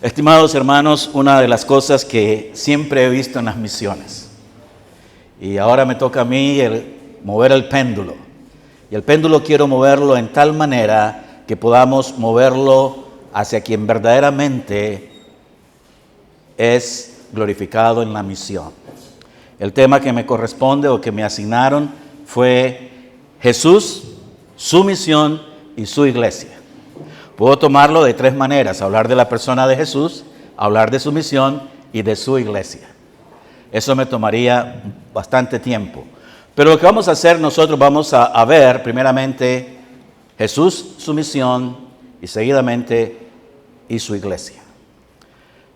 Estimados hermanos, una de las cosas que siempre he visto en las misiones, y ahora me toca a mí mover el péndulo, y el péndulo quiero moverlo en tal manera que podamos moverlo hacia quien verdaderamente es glorificado en la misión. El tema que me corresponde o que me asignaron fue Jesús, su misión y su iglesia. Puedo tomarlo de tres maneras: hablar de la persona de Jesús, hablar de su misión y de su iglesia. Eso me tomaría bastante tiempo. Pero lo que vamos a hacer nosotros, vamos a ver primeramente Jesús, su misión y seguidamente y su iglesia.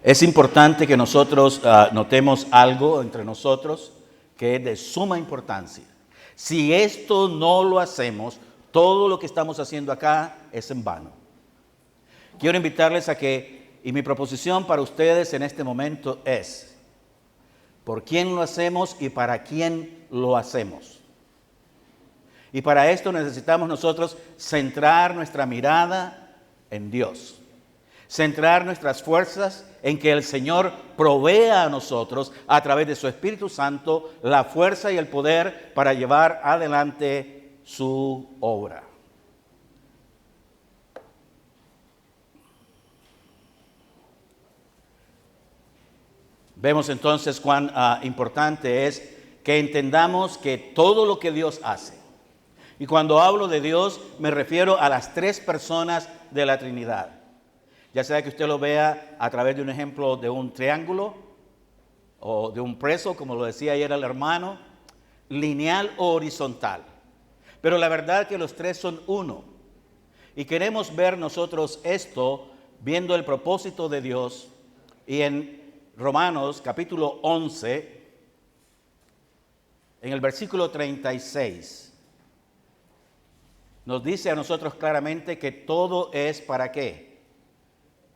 Es importante que nosotros notemos algo entre nosotros que es de suma importancia. Si esto no lo hacemos, todo lo que estamos haciendo acá es en vano. Quiero invitarles a que, y mi proposición para ustedes en este momento es: ¿por quién lo hacemos y para quién lo hacemos? Y para esto necesitamos nosotros centrar nuestra mirada en Dios. Centrar nuestras fuerzas en que el Señor provea a nosotros, a través de su Espíritu Santo, la fuerza y el poder para llevar adelante su obra. Vemos entonces cuán importante es que entendamos que todo lo que Dios hace, y cuando hablo de Dios me refiero a las tres personas de la Trinidad, ya sea que usted lo vea a través de un ejemplo de un triángulo o de un preso, como lo decía ayer el hermano, lineal o horizontal. Pero la verdad es que los tres son uno, y queremos ver nosotros esto viendo el propósito de Dios. Y en Romanos capítulo 11, en el versículo 36, nos dice a nosotros claramente que todo es ¿para qué?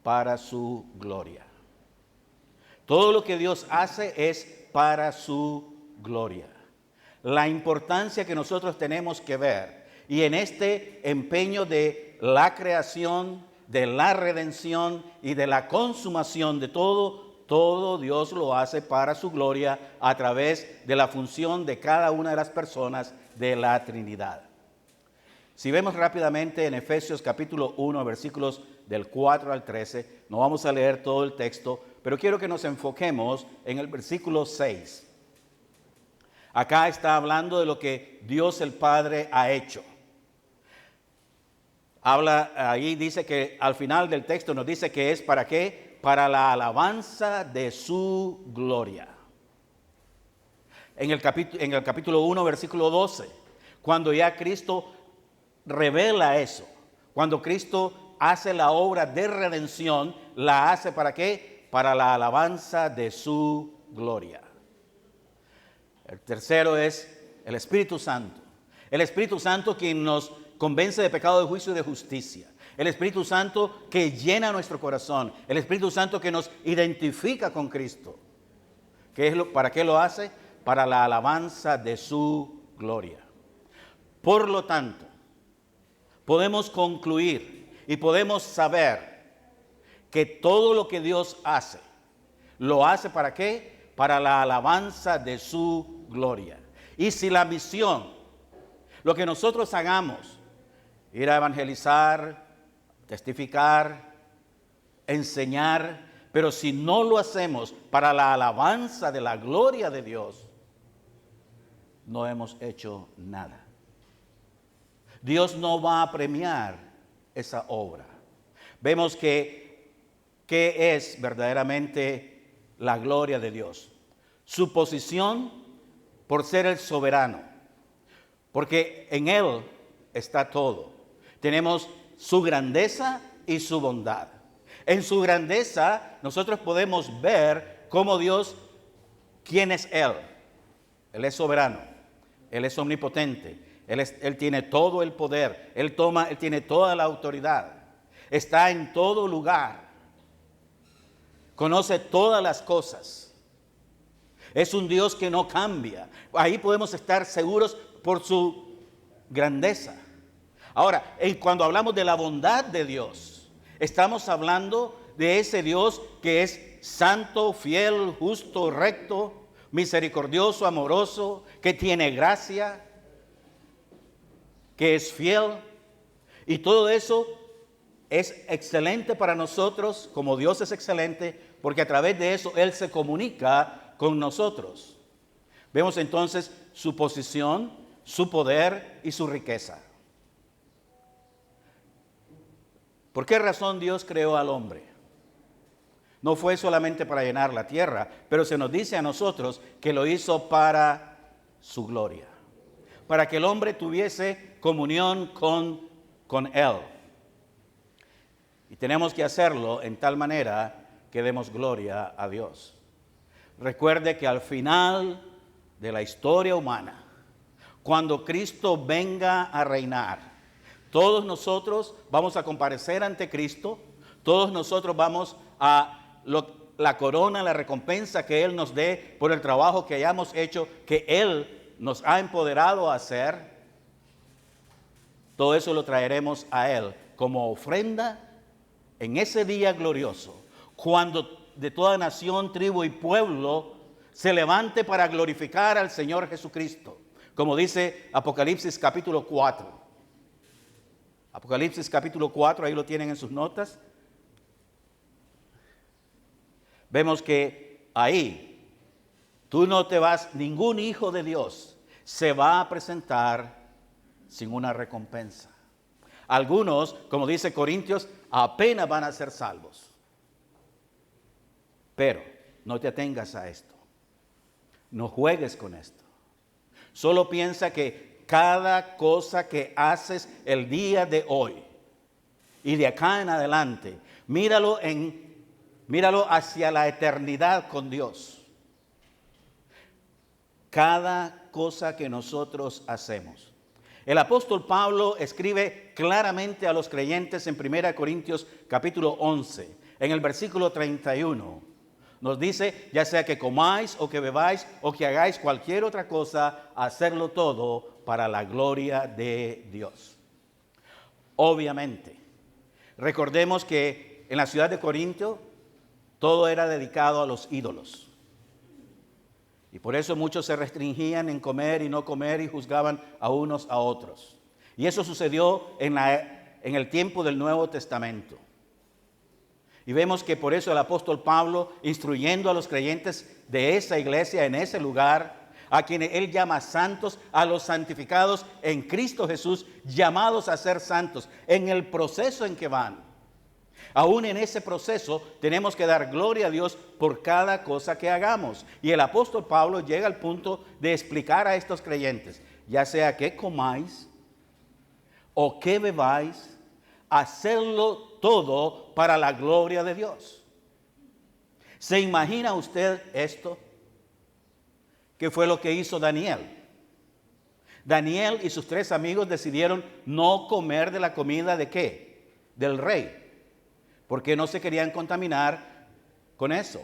Para su gloria. Todo lo que Dios hace es para su gloria. La importancia que nosotros tenemos que ver, y en este empeño de la creación, de la redención y de la consumación de todo Dios lo hace para su gloria a través de la función de cada una de las personas de la Trinidad. Si vemos rápidamente en Efesios capítulo 1, versículos del 4 al 13, no vamos a leer todo el texto, pero quiero que nos enfoquemos en el versículo 6. Acá está hablando de lo que Dios el Padre ha hecho. Habla, ahí dice que al final del texto nos dice que es ¿para qué? Para la alabanza de su gloria. En el capítulo 1, versículo 12, cuando ya Cristo revela eso, cuando Cristo hace la obra de redención, la hace ¿para qué? Para la alabanza de su gloria. El tercero es el Espíritu Santo. El Espíritu Santo quien nos convence de pecado, de juicio y de justicia. El Espíritu Santo que llena nuestro corazón. El Espíritu Santo que nos identifica con Cristo. ¿Para qué lo hace? Para la alabanza de su gloria. Por lo tanto, podemos concluir y podemos saber que todo lo que Dios hace, lo hace ¿para qué? Para la alabanza de su gloria. Y si la misión, lo que nosotros hagamos, ir a evangelizar, testificar, enseñar, pero si no lo hacemos para la alabanza de la gloria de Dios, no hemos hecho nada. Dios no va a premiar esa obra. Vemos que es verdaderamente la gloria de Dios. Su posición por ser el soberano, porque en Él está todo. Tenemos su grandeza y su bondad. En su grandeza nosotros podemos ver cómo Dios, ¿quién es Él? Él es soberano, Él es omnipotente. Él tiene todo el poder, Él tiene toda la autoridad, está en todo lugar, conoce todas las cosas, es un Dios que no cambia. Ahí podemos estar seguros por su grandeza. Ahora, cuando hablamos de la bondad de Dios, estamos hablando de ese Dios que es santo, fiel, justo, recto, misericordioso, amoroso, que tiene gracia, que es fiel. Y todo eso es excelente para nosotros, como Dios es excelente, porque a través de eso Él se comunica con nosotros. Vemos entonces su posición, su poder y su riqueza. ¿Por qué razón Dios creó al hombre? No fue solamente para llenar la tierra, pero se nos dice a nosotros que lo hizo para su gloria, para que el hombre tuviese comunión con Él. Y tenemos que hacerlo en tal manera que demos gloria a Dios. Recuerde que al final de la historia humana, cuando Cristo venga a reinar, todos nosotros vamos a comparecer ante Cristo, todos nosotros vamos a la corona, la recompensa que Él nos dé por el trabajo que hayamos hecho, que Él nos ha empoderado a hacer. Todo eso lo traeremos a Él como ofrenda en ese día glorioso, cuando de toda nación, tribu y pueblo se levante para glorificar al Señor Jesucristo, como dice Apocalipsis capítulo 4. Apocalipsis capítulo 4, ahí lo tienen en sus notas. Vemos que ahí tú no te vas, ningún hijo de Dios se va a presentar sin una recompensa. Algunos, como dice Corintios, apenas van a ser salvos. Pero no te atengas a esto. No juegues con esto. Solo piensa que cada cosa que haces el día de hoy y de acá en adelante, míralo hacia la eternidad con Dios. Cada cosa que nosotros hacemos. El apóstol Pablo escribe claramente a los creyentes en 1 Corintios capítulo 11, en el versículo 31. Nos dice, ya sea que comáis o que bebáis o que hagáis cualquier otra cosa, hacerlo todo para la gloria de Dios. Obviamente, recordemos que en la ciudad de Corinto todo era dedicado a los ídolos. Y por eso muchos se restringían en comer y no comer y juzgaban a unos a otros. Y eso sucedió en el tiempo del Nuevo Testamento. Y vemos que por eso el apóstol Pablo, instruyendo a los creyentes de esa iglesia, en ese lugar, a quienes él llama santos, a los santificados en Cristo Jesús, llamados a ser santos, en el proceso en que van. Aún en ese proceso tenemos que dar gloria a Dios por cada cosa que hagamos. Y el apóstol Pablo llega al punto de explicar a estos creyentes, ya sea que comáis o que bebáis, hacerlo todo para la gloria de Dios. ¿Se imagina usted esto? ¿Qué fue lo que hizo Daniel? Daniel y sus 3 amigos decidieron no comer de la comida ¿de qué? Del rey. Porque no se querían contaminar con eso.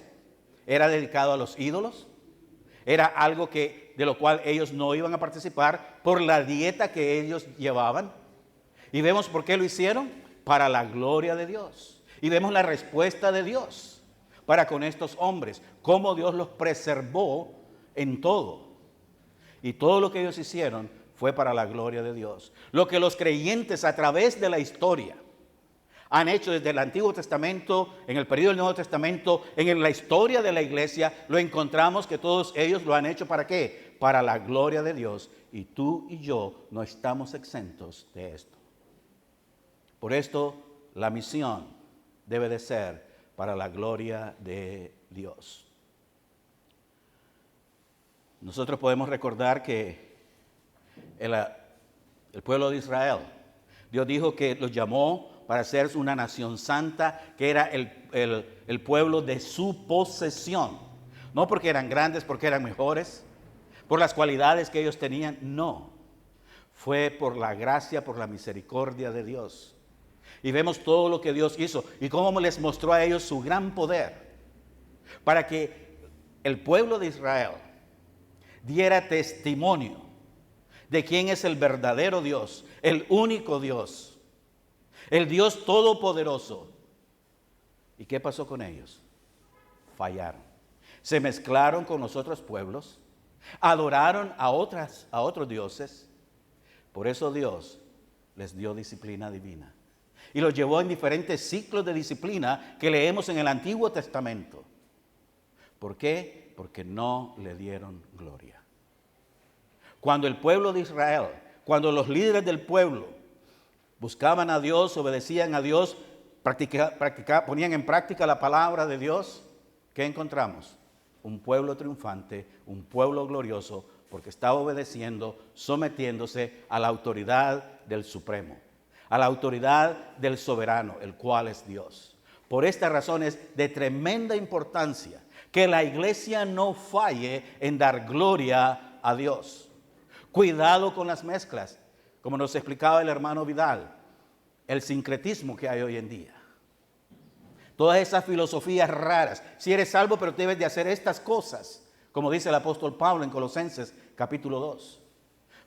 Era dedicado a los ídolos. Era algo de lo cual ellos no iban a participar por la dieta que ellos llevaban. Y vemos por qué lo hicieron. Para la gloria de Dios. Y vemos la respuesta de Dios para con estos hombres. Cómo Dios los preservó en todo. Y todo lo que ellos hicieron fue para la gloria de Dios. Lo que los creyentes a través de la historia han hecho desde el Antiguo Testamento, en el periodo del Nuevo Testamento, en la historia de la iglesia, lo encontramos que todos ellos lo han hecho ¿para qué? Para la gloria de Dios. Y tú y yo no estamos exentos de esto. Por esto, la misión debe de ser para la gloria de Dios. Nosotros podemos recordar que el pueblo de Israel, Dios dijo que los llamó para ser una nación santa, que era el pueblo de su posesión. No porque eran grandes, porque eran mejores, por las cualidades que ellos tenían, no. Fue por la gracia, por la misericordia de Dios. Y vemos todo lo que Dios hizo y cómo les mostró a ellos su gran poder para que el pueblo de Israel diera testimonio de quién es el verdadero Dios, el único Dios, el Dios todopoderoso, ¿Y qué pasó con ellos? Fallaron. Se mezclaron con los otros pueblos, adoraron a otros dioses. Por eso Dios les dio disciplina divina. Y los llevó en diferentes ciclos de disciplina que leemos en el Antiguo Testamento. ¿Por qué? Porque no le dieron gloria. Cuando el pueblo de Israel, cuando los líderes del pueblo buscaban a Dios, obedecían a Dios, ponían en práctica la palabra de Dios, ¿qué encontramos? Un pueblo triunfante, un pueblo glorioso, porque estaba obedeciendo, sometiéndose a la autoridad del Supremo, a la autoridad del soberano, el cual es Dios. Por esta razón es de tremenda importancia que la iglesia no falle en dar gloria a Dios. Cuidado con las mezclas, como nos explicaba el hermano Vidal, el sincretismo que hay hoy en día. Todas esas filosofías raras. Si eres salvo, pero debes de hacer estas cosas, como dice el apóstol Pablo en Colosenses capítulo 2.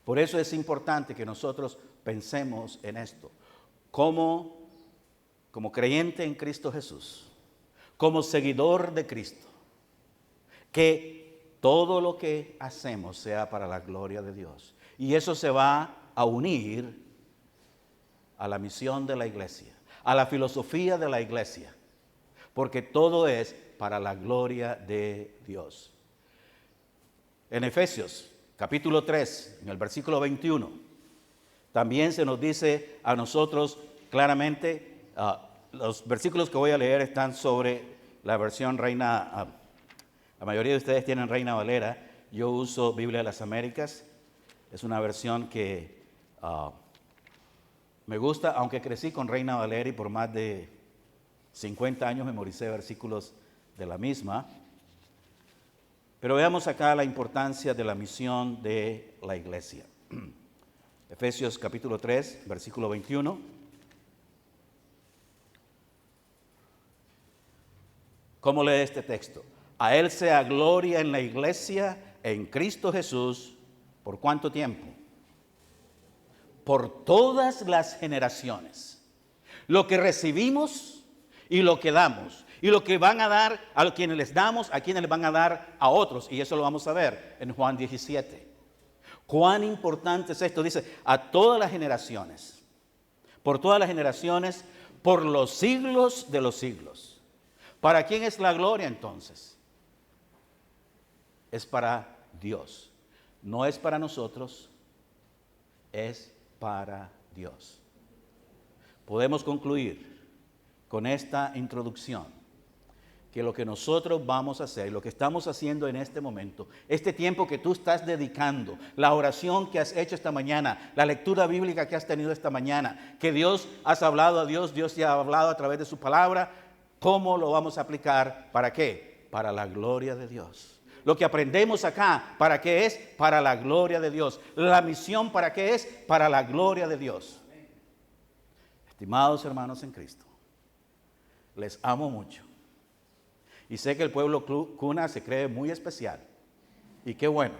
Por eso es importante que nosotros pensemos en esto. Como creyente en Cristo Jesús, como seguidor de Cristo, que todo lo que hacemos sea para la gloria de Dios. Y eso se va a unir a la misión de la iglesia, a la filosofía de la iglesia, porque todo es para la gloria de Dios. En Efesios capítulo 3, en el versículo 21, también se nos dice a nosotros claramente, los versículos que voy a leer están sobre la versión Reina, la mayoría de ustedes tienen Reina Valera, yo uso Biblia de las Américas, es una versión que me gusta, aunque crecí con Reina Valera y por más de 50 años memoricé versículos de la misma. Pero veamos acá la importancia de la misión de la iglesia. Efesios capítulo 3, versículo 21. ¿Cómo lee este texto? A Él sea gloria en la iglesia, en Cristo Jesús, ¿por cuánto tiempo? Por todas las generaciones. Lo que recibimos y lo que damos. Y lo que van a dar a quienes les damos, a quienes les van a dar a otros. Y eso lo vamos a ver en Juan 17. Cuán importante es esto. Dice, a todas las generaciones. Por todas las generaciones, por los siglos de los siglos. ¿Para quién es la gloria entonces? Es para Dios. No es para nosotros, es para Dios. Podemos concluir con esta introducción que lo que nosotros vamos a hacer, lo que estamos haciendo en este momento, este tiempo que tú estás dedicando, la oración que has hecho esta mañana, la lectura bíblica que has tenido esta mañana, que Dios has hablado a Dios te ha hablado a través de su palabra, ¿cómo lo vamos a aplicar? ¿Para qué? Para la gloria de Dios. Lo que aprendemos acá, ¿para qué es? Para la gloria de Dios. La misión, ¿para qué es? Para la gloria de Dios. Estimados hermanos en Cristo, les amo mucho. Y sé que el pueblo Cuna se cree muy especial. Y qué bueno.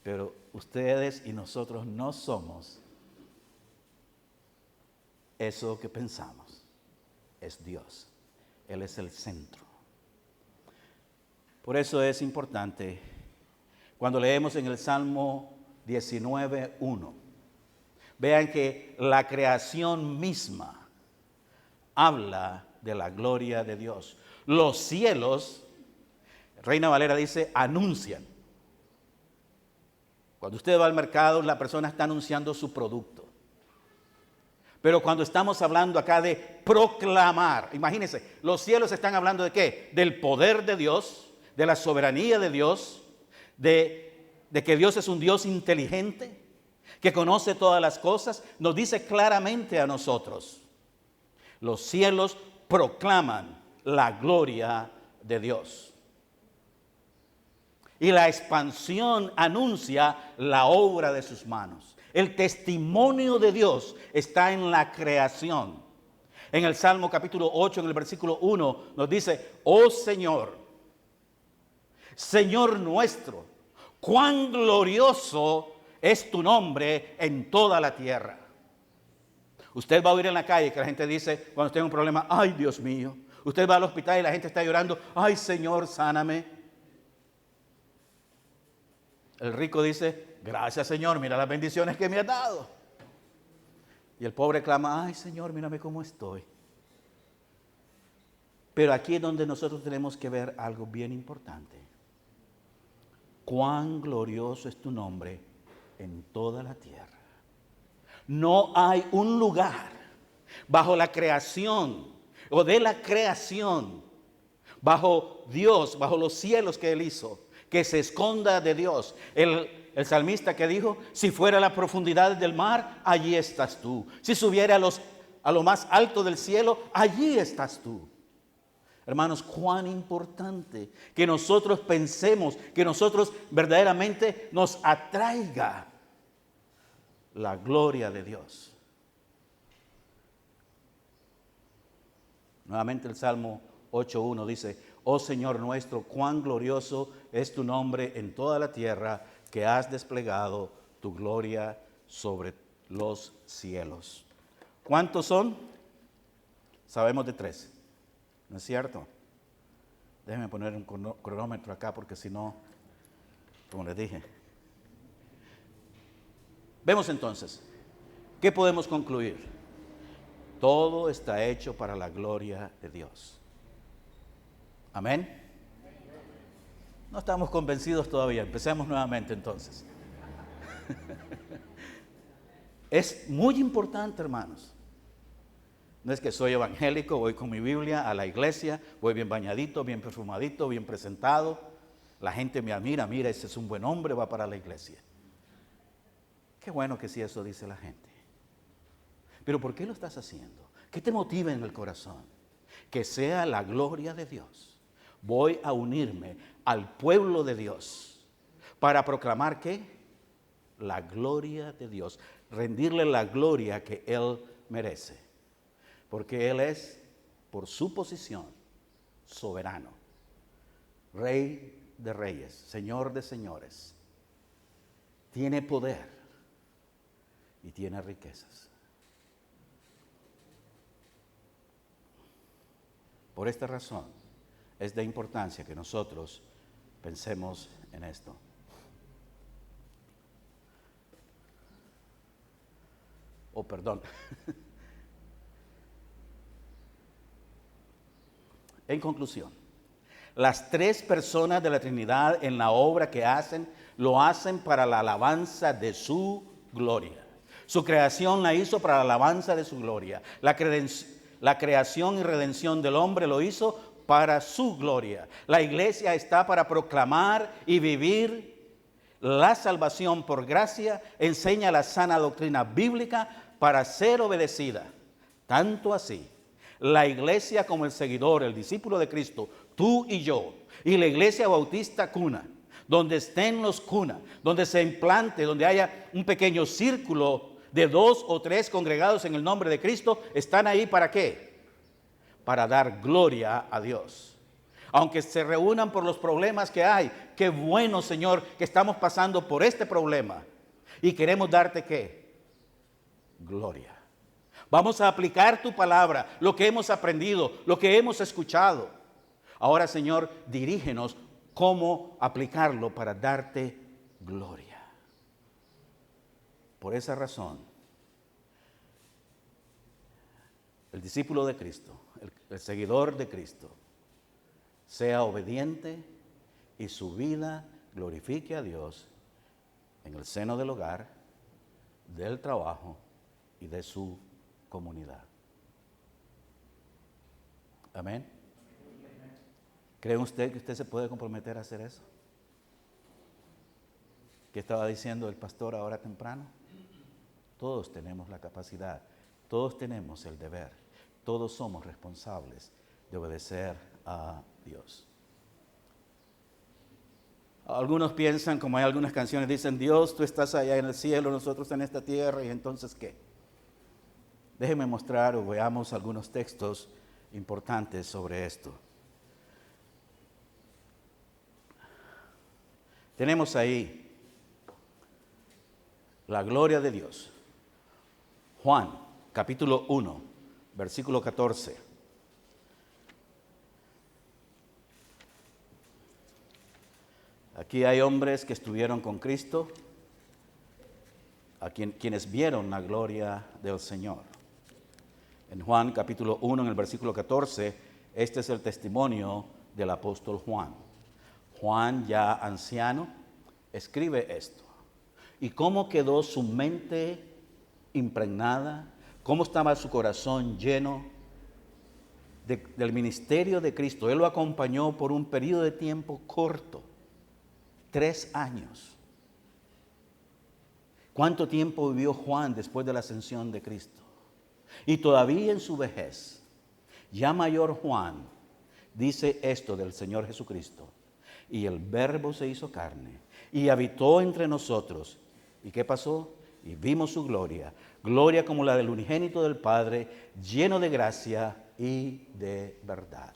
Pero ustedes y nosotros no somos eso que pensamos. Es Dios. Él es el centro. Por eso es importante, cuando leemos en el Salmo 19:1, vean que la creación misma habla de la gloria de Dios. Los cielos, Reina Valera dice, anuncian. Cuando usted va al mercado, la persona está anunciando su producto. Pero cuando estamos hablando acá de proclamar, imagínense, los cielos están hablando de ¿qué? Del poder de Dios, de la soberanía de Dios, de que Dios es un Dios inteligente, que conoce todas las cosas. Nos dice claramente a nosotros, los cielos proclaman la gloria de Dios. Y la expansión anuncia la obra de sus manos. El testimonio de Dios está en la creación. En el Salmo capítulo 8, en el versículo 1, nos dice, oh Señor, Señor nuestro, cuán glorioso es tu nombre en toda la tierra. Usted va a oír en la calle que la gente dice, cuando tenga un problema, ay Dios mío. Usted va al hospital y la gente está llorando, ay Señor, sáname. El rico dice, gracias Señor, mira las bendiciones que me has dado. Y el pobre clama, ay Señor, mírame cómo estoy. Pero aquí es donde nosotros tenemos que ver algo bien importante. Cuán glorioso es tu nombre en toda la tierra. No hay un lugar bajo la creación o de la creación, bajo Dios, bajo los cielos que Él hizo, que se esconda de Dios. El salmista que dijo, si fuera a la profundidad del mar, allí estás tú. Si subiera a lo más alto del cielo, allí estás tú. Hermanos, cuán importante que nosotros pensemos, que nosotros verdaderamente nos atraiga la gloria de Dios. Nuevamente el Salmo 8.1 dice, oh Señor nuestro, cuán glorioso es tu nombre en toda la tierra, que has desplegado tu gloria sobre los cielos. ¿Cuántos son? Sabemos de 3. ¿No es cierto? Déjenme poner un cronómetro acá porque si no, como les dije. Vemos entonces, ¿qué podemos concluir? Todo está hecho para la gloria de Dios. Amén. No estamos convencidos todavía. Empecemos nuevamente entonces. Es muy importante, hermanos. No es que soy evangélico, voy con mi Biblia a la iglesia, voy bien bañadito, bien perfumadito, bien presentado. La gente me admira, mira, ese es un buen hombre, va para la iglesia. Qué bueno que sí, eso dice la gente. Pero ¿por qué lo estás haciendo? ¿Qué te motiva en el corazón? Que sea la gloria de Dios. Voy a unirme al pueblo de Dios para proclamar ¿qué? La gloria de Dios. Rendirle la gloria que Él merece. Porque Él es, por su posición, soberano. Rey de reyes, Señor de señores. Tiene poder y tiene riquezas. Por esta razón es de importancia que nosotros pensemos en esto. Oh, perdón. En conclusión, las 3 personas de la Trinidad en la obra que hacen, lo hacen para la alabanza de su gloria. Su creación la hizo para la alabanza de su gloria. La creación y redención del hombre lo hizo para su gloria. La iglesia está para proclamar y vivir la salvación por gracia, enseña la sana doctrina bíblica para ser obedecida. Tanto así, la iglesia como el seguidor, el discípulo de Cristo, tú y yo, y la iglesia bautista cuna, donde estén los cunas, donde se implante, donde haya un pequeño círculo de 2 o 3 congregados en el nombre de Cristo, están ahí ¿para qué? Para dar gloria a Dios. Aunque se reúnan por los problemas que hay, qué bueno, Señor, que estamos pasando por este problema y queremos darte ¿qué? Gloria. Vamos a aplicar tu palabra, lo que hemos aprendido, lo que hemos escuchado. Ahora, Señor, dirígenos cómo aplicarlo para darte gloria. Por esa razón, el discípulo de Cristo, el seguidor de Cristo, sea obediente y su vida glorifique a Dios en el seno del hogar, del trabajo y de su comunidad. Amén. ¿Cree usted que usted se puede comprometer a hacer eso? ¿Qué estaba diciendo el pastor ahora temprano? Todos tenemos la capacidad, todos tenemos el deber, todos somos responsables de obedecer a Dios. Algunos piensan, como hay algunas canciones, dicen, Dios, tú estás allá en el cielo, nosotros en esta tierra, y entonces ¿qué? Déjenme mostrar o veamos algunos textos importantes sobre esto. Tenemos ahí la gloria de Dios. Juan, capítulo 1, versículo 14. Aquí hay hombres que estuvieron con Cristo, quienes vieron la gloria del Señor. En Juan capítulo 1, en el versículo 14, este es el testimonio del apóstol Juan. Juan, ya anciano, escribe esto. ¿Y cómo quedó su mente impregnada? ¿Cómo estaba su corazón lleno del ministerio de Cristo? Él lo acompañó por un periodo de tiempo corto, 3 años. ¿Cuánto tiempo vivió Juan después de la ascensión de Cristo? Y todavía en su vejez, ya mayor Juan, dice esto del Señor Jesucristo. Y el Verbo se hizo carne y habitó entre nosotros. ¿Y qué pasó? Y vimos su gloria, gloria como la del unigénito del Padre, lleno de gracia y de verdad.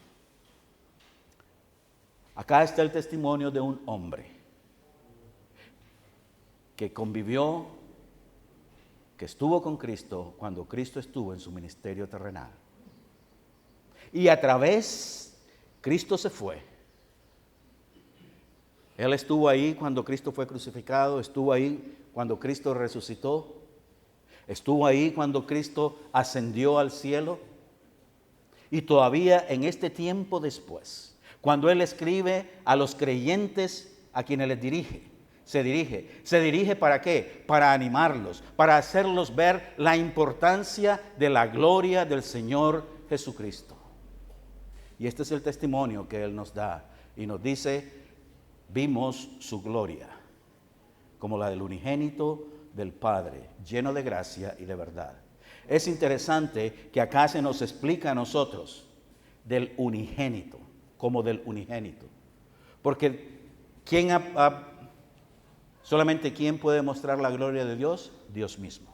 Acá está el testimonio de un hombre que convivió, que estuvo con Cristo cuando Cristo estuvo en su ministerio terrenal. Y a través, Cristo se fue. Él estuvo ahí cuando Cristo fue crucificado, estuvo ahí cuando Cristo resucitó, estuvo ahí cuando Cristo ascendió al cielo. Y todavía en este tiempo después, cuando Él escribe a los creyentes a quienes les se dirige ¿para qué? Para animarlos, para hacerlos ver la importancia de la gloria del Señor Jesucristo. Y este es el testimonio que Él nos da y nos dice: vimos su gloria como la del unigénito del Padre, lleno de gracia y de verdad. Es interesante que acá se nos explica a nosotros del unigénito, como del unigénito. Porque solamente ¿quién puede mostrar la gloria de Dios? Dios mismo.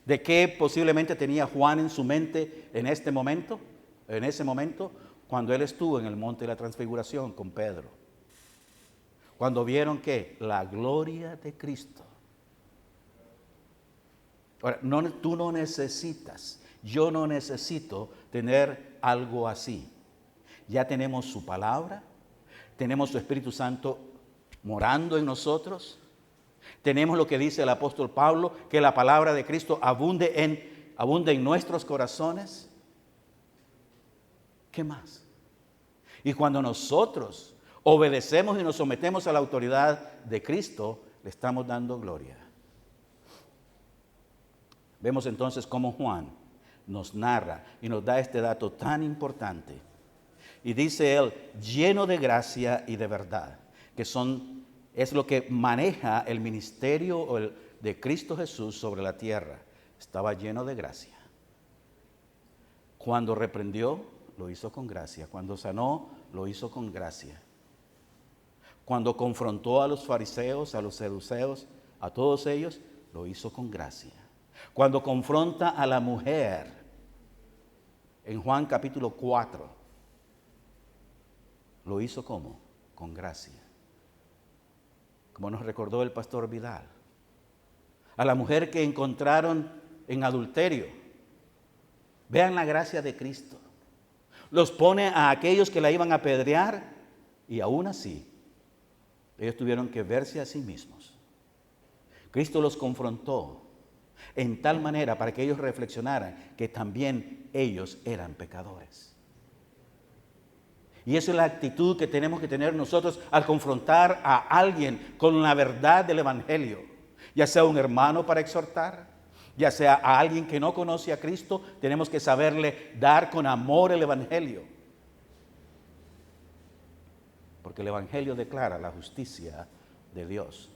¿De qué posiblemente tenía Juan en su mente en ese momento? Cuando él estuvo en el monte de la transfiguración con Pedro. Cuando vieron que la gloria de Cristo. Ahora, tú no necesitas, yo no necesito tener algo así. Ya tenemos su palabra, tenemos su Espíritu Santo morando en nosotros. Tenemos lo que dice el apóstol Pablo, que la palabra de Cristo abunde en nuestros corazones. ¿Qué más? Y cuando nosotros obedecemos y nos sometemos a la autoridad de Cristo, le estamos dando gloria. Vemos entonces cómo Juan nos narra y nos da este dato tan importante. Y dice él, lleno de gracia y de verdad, que es lo que maneja el ministerio de Cristo Jesús sobre la tierra. Estaba lleno de gracia. Cuando reprendió, lo hizo con gracia. Cuando sanó, lo hizo con gracia. Cuando confrontó a los fariseos, a los saduceos, a todos ellos, lo hizo con gracia. Cuando confronta a la mujer, en Juan capítulo 4, lo hizo ¿cómo? Con gracia. Como nos recordó el pastor Vidal. A la mujer que encontraron en adulterio. Vean la gracia de Cristo. Los pone a aquellos que la iban a apedrear y aún así, ellos tuvieron que verse a sí mismos. Cristo los confrontó en tal manera para que ellos reflexionaran que también ellos eran pecadores. Y esa es la actitud que tenemos que tener nosotros al confrontar a alguien con la verdad del Evangelio. Ya sea un hermano para exhortar, ya sea a alguien que no conoce a Cristo, tenemos que saberle dar con amor el Evangelio. Porque el Evangelio declara la justicia de Dios.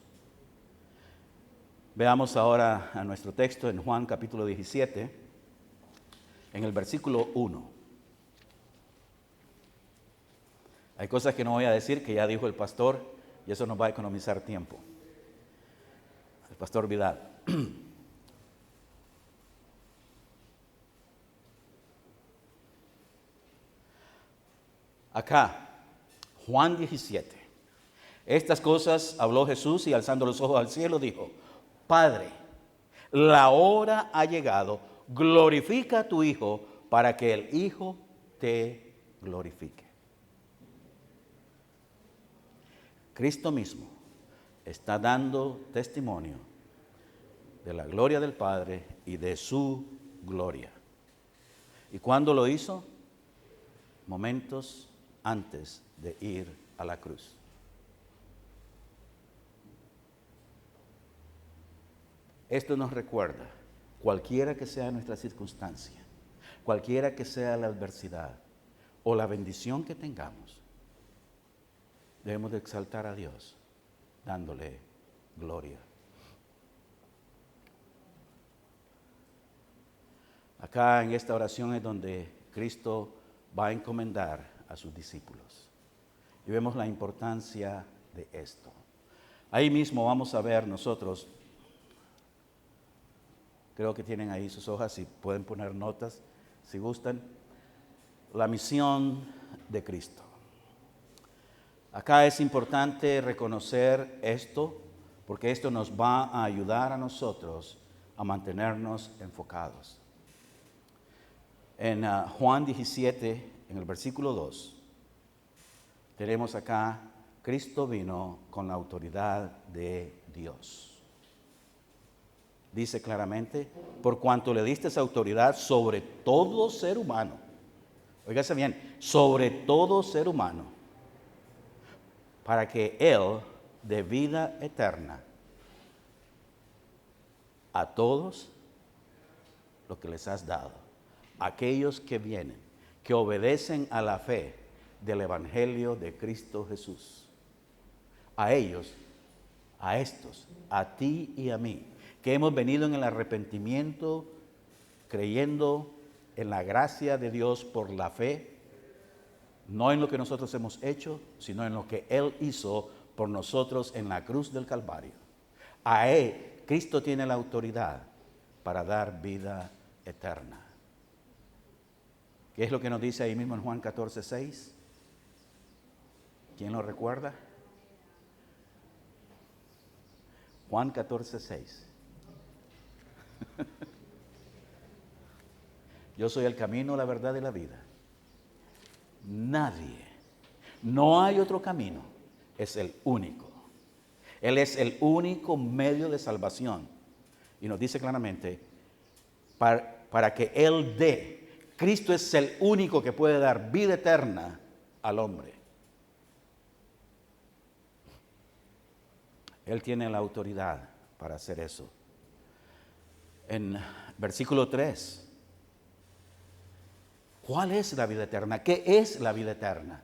Veamos ahora a nuestro texto en Juan capítulo 17, en el versículo 1. Hay cosas que no voy a decir, que ya dijo el pastor, y eso nos va a economizar tiempo. El pastor Vidal. Acá, Juan 17. Estas cosas habló Jesús y alzando los ojos al cielo dijo: Padre, la hora ha llegado, glorifica a tu Hijo para que el Hijo te glorifique. Cristo mismo está dando testimonio de la gloria del Padre y de su gloria. ¿Y cuándo lo hizo? Momentos antes de ir a la cruz. Esto nos recuerda, cualquiera que sea nuestra circunstancia, cualquiera que sea la adversidad o la bendición que tengamos, debemos de exaltar a Dios dándole gloria. Acá en esta oración es donde Cristo va a encomendar a sus discípulos. Y vemos la importancia de esto. Ahí mismo vamos a ver nosotros, creo que tienen ahí sus hojas y pueden poner notas si gustan, la misión de Cristo. Acá es importante reconocer esto porque esto nos va a ayudar a nosotros a mantenernos enfocados. En Juan 17, en el versículo 2, tenemos acá, Cristo vino con la autoridad de Dios. Dice claramente, por cuanto le diste esa autoridad sobre todo ser humano. Óigase bien, sobre todo ser humano, para que Él dé vida eterna a todos los que les has dado. Aquellos que vienen, que obedecen a la fe del Evangelio de Cristo Jesús. A ellos, a estos, a ti y a mí, que hemos venido en el arrepentimiento, creyendo en la gracia de Dios por la fe, no en lo que nosotros hemos hecho, sino en lo que Él hizo por nosotros en la cruz del Calvario. A Él, Cristo tiene la autoridad para dar vida eterna. ¿Qué es lo que nos dice ahí mismo en Juan 14:6? ¿Quién lo recuerda? Juan 14:6. Yo soy el camino, la verdad y la vida. Nadie, no hay otro camino, es el único. Él es el único medio de salvación. Y nos dice claramente, para que Él dé. Cristo es el único que puede dar vida eterna al hombre. Él tiene la autoridad para hacer eso. En versículo 3, ¿cuál es la vida eterna? ¿Qué es la vida eterna?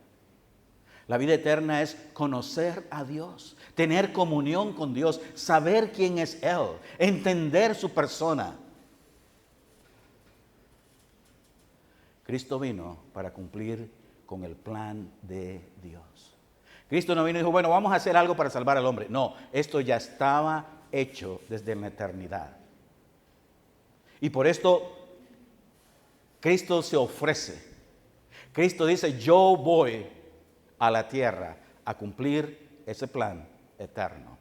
La vida eterna es conocer a Dios, tener comunión con Dios, saber quién es Él, entender su persona. Cristo vino para cumplir con el plan de Dios. Cristo no vino y dijo, bueno, vamos a hacer algo para salvar al hombre. No, esto ya estaba hecho desde la eternidad. Y por esto Cristo se ofrece. Cristo dice, yo voy a la tierra a cumplir ese plan eterno.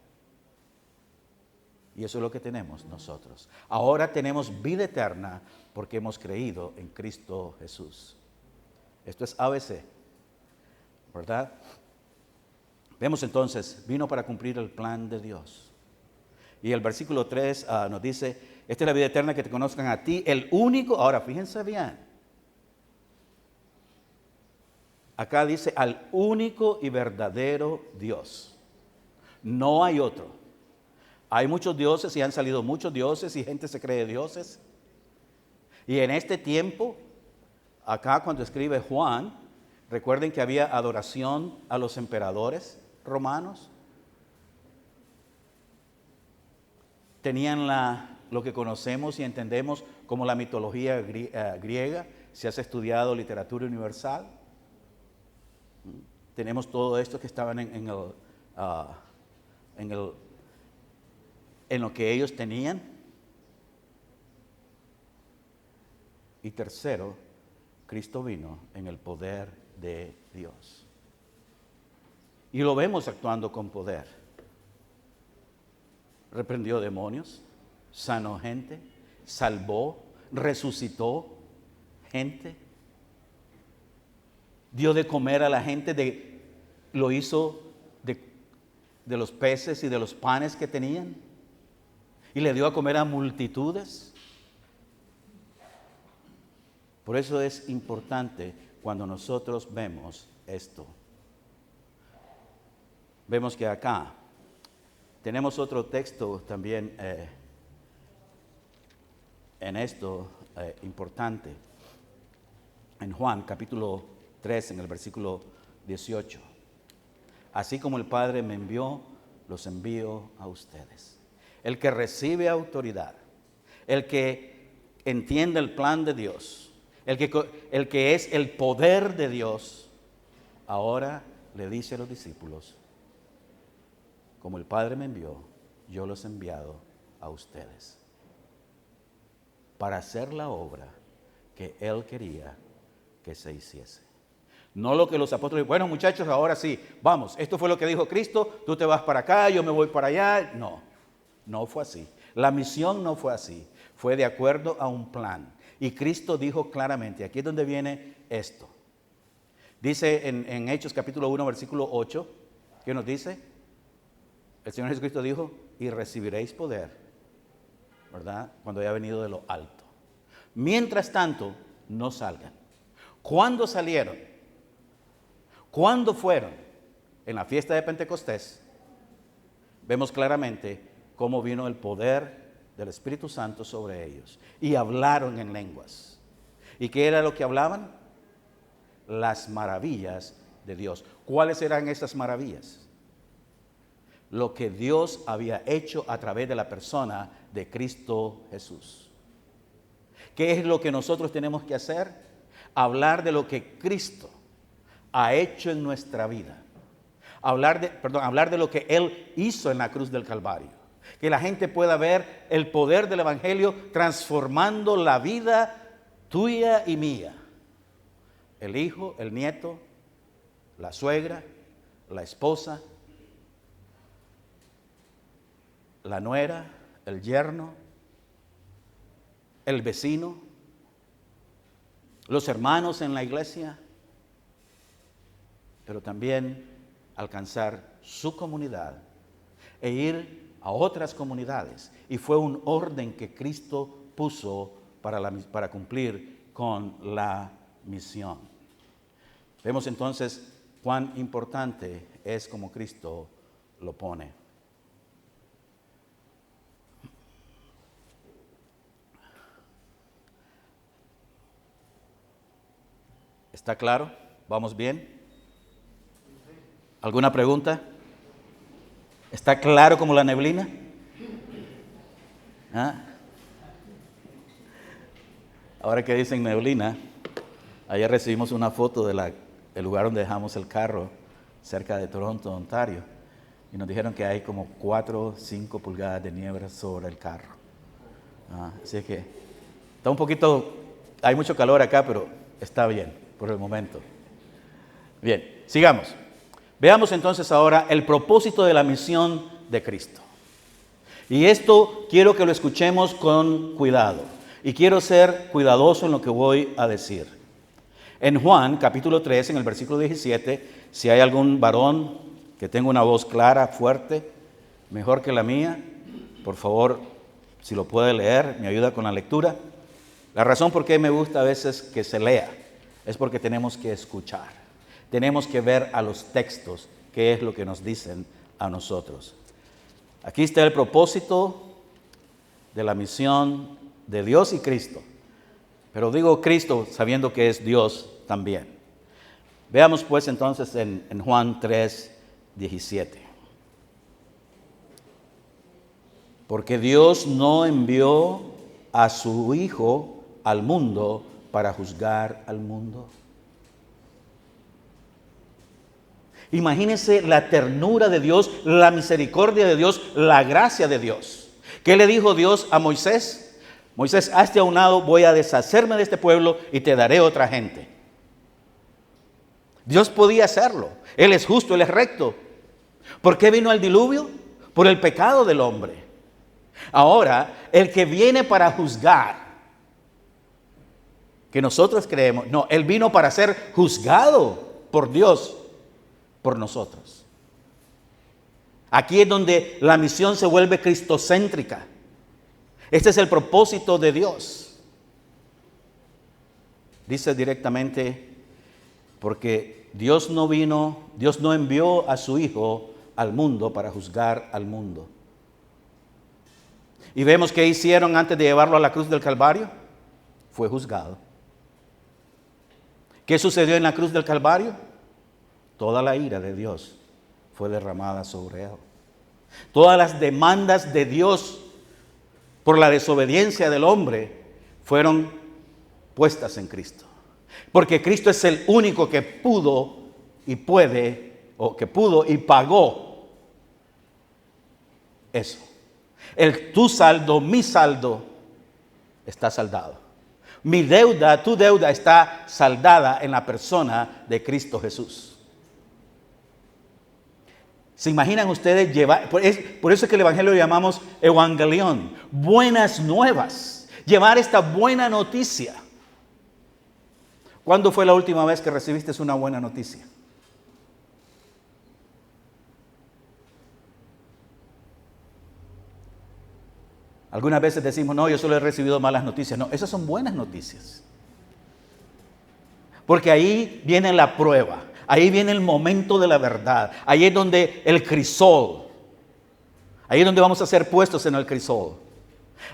Y eso es lo que tenemos nosotros. Ahora tenemos vida eterna porque hemos creído en Cristo Jesús. Esto es ABC, ¿verdad? Vemos entonces, vino para cumplir el plan de Dios. Y el versículo 3 nos dice, esta es la vida eterna, que te conozcan a ti, el único. Ahora, fíjense bien. Acá dice, al único y verdadero Dios. No hay otro. Hay muchos dioses y han salido muchos dioses y gente se cree dioses. Y en este tiempo, acá cuando escribe Juan, recuerden que había adoración a los emperadores romanos. Tenían lo que conocemos y entendemos como la mitología griega, si has estudiado literatura universal. Tenemos todo esto que estaban en lo que ellos tenían. Y tercero, Cristo vino en el poder de Dios. Y lo vemos actuando con poder. Reprendió demonios, sanó gente, salvó, resucitó gente, dio de comer a la gente, lo hizo de los peces y de los panes que tenían, y le dio a comer a multitudes. Por eso es importante cuando nosotros vemos esto. Vemos que acá tenemos otro texto también en esto importante. En Juan capítulo 3, en el versículo 18. Así como el Padre me envió, los envío a ustedes. El que recibe autoridad, el que entiende el plan de Dios, el que es el poder de Dios, ahora le dice a los discípulos, como el Padre me envió, yo los he enviado a ustedes para hacer la obra que Él quería que se hiciese. No lo que los apóstoles, bueno muchachos, ahora sí, vamos, esto fue lo que dijo Cristo, tú te vas para acá, yo me voy para allá. No, no fue así. La misión no fue así, fue de acuerdo a un plan. Y Cristo dijo claramente, aquí es donde viene esto. Dice en Hechos capítulo 1, versículo 8, ¿qué nos dice? El Señor Jesucristo dijo, y recibiréis poder, ¿verdad? Cuando haya venido de lo alto. Mientras tanto, no salgan. ¿Cuándo salieron? ¿Cuándo fueron? En la fiesta de Pentecostés, vemos claramente cómo vino el poder del Espíritu Santo sobre ellos. Y hablaron en lenguas. ¿Y qué era lo que hablaban? Las maravillas de Dios. ¿Cuáles eran esas maravillas? Lo que Dios había hecho a través de la persona de Cristo Jesús. ¿Qué es lo que nosotros tenemos que hacer? Hablar de lo que Cristo ha hecho en nuestra vida. Hablar de lo que Él hizo en la cruz del Calvario. Que la gente pueda ver el poder del Evangelio transformando la vida tuya y mía. El hijo, el nieto, la suegra, la esposa, la nuera, el yerno, el vecino, los hermanos en la iglesia, pero también alcanzar su comunidad e ir a otras comunidades. Y fue un orden que Cristo puso para cumplir con la misión. Vemos entonces cuán importante es como Cristo lo pone. ¿Está claro? ¿Vamos bien? ¿Alguna pregunta? ¿Está claro como la neblina? ¿Ah? Ahora que dicen neblina, ayer recibimos una foto del lugar donde dejamos el carro, cerca de Toronto, Ontario, y nos dijeron que hay como 4 o 5 pulgadas de nieve sobre el carro. Así que está un poquito, hay mucho calor acá, pero está bien por el momento. Bien, sigamos. Veamos entonces ahora el propósito de la misión de Cristo. Y esto quiero que lo escuchemos con cuidado. Y quiero ser cuidadoso en lo que voy a decir. En Juan, capítulo 3, en el versículo 17, si hay algún varón que tenga una voz clara, fuerte, mejor que la mía, por favor, si lo puede leer, me ayuda con la lectura. La razón por qué me gusta a veces que se lea es porque tenemos que escuchar. Tenemos que ver a los textos qué es lo que nos dicen a nosotros. Aquí está el propósito de la misión de Dios y Cristo. Pero digo Cristo sabiendo que es Dios también. Veamos pues entonces en Juan 3, 17. Porque Dios no envió a su Hijo al mundo para juzgar al mundo. Imagínense la ternura de Dios, la misericordia de Dios, la gracia de Dios. ¿Qué le dijo Dios a Moisés? Moisés, hazte a un lado, voy a deshacerme de este pueblo y te daré otra gente. Dios podía hacerlo. Él es justo, Él es recto. ¿Por qué vino el diluvio? Por el pecado del hombre. Ahora, el que viene para juzgar que nosotros creemos. No, Él vino para ser juzgado por Dios, por nosotros. Aquí es donde la misión se vuelve cristocéntrica. Este es el propósito de Dios. Dice directamente, porque Dios no envió a su Hijo al mundo para juzgar al mundo. Y vemos qué hicieron antes de llevarlo a la cruz del Calvario. Fue juzgado. ¿Qué sucedió en la cruz del Calvario? Toda la ira de Dios fue derramada sobre él. Todas las demandas de Dios por la desobediencia del hombre fueron puestas en Cristo. Porque Cristo es el único que pudo y puede, o que pudo y pagó eso. Tu saldo, mi saldo, está saldado. Mi deuda, tu deuda está saldada en la persona de Cristo Jesús. ¿Se imaginan ustedes llevar? Por eso es que el Evangelio lo llamamos evangelión, buenas nuevas. Llevar esta buena noticia. ¿Cuándo fue la última vez que recibiste una buena noticia? Algunas veces decimos, no, yo solo he recibido malas noticias. No, esas son buenas noticias. Porque ahí viene la prueba, ahí viene el momento de la verdad, ahí es donde el crisol, ahí es donde vamos a ser puestos en el crisol,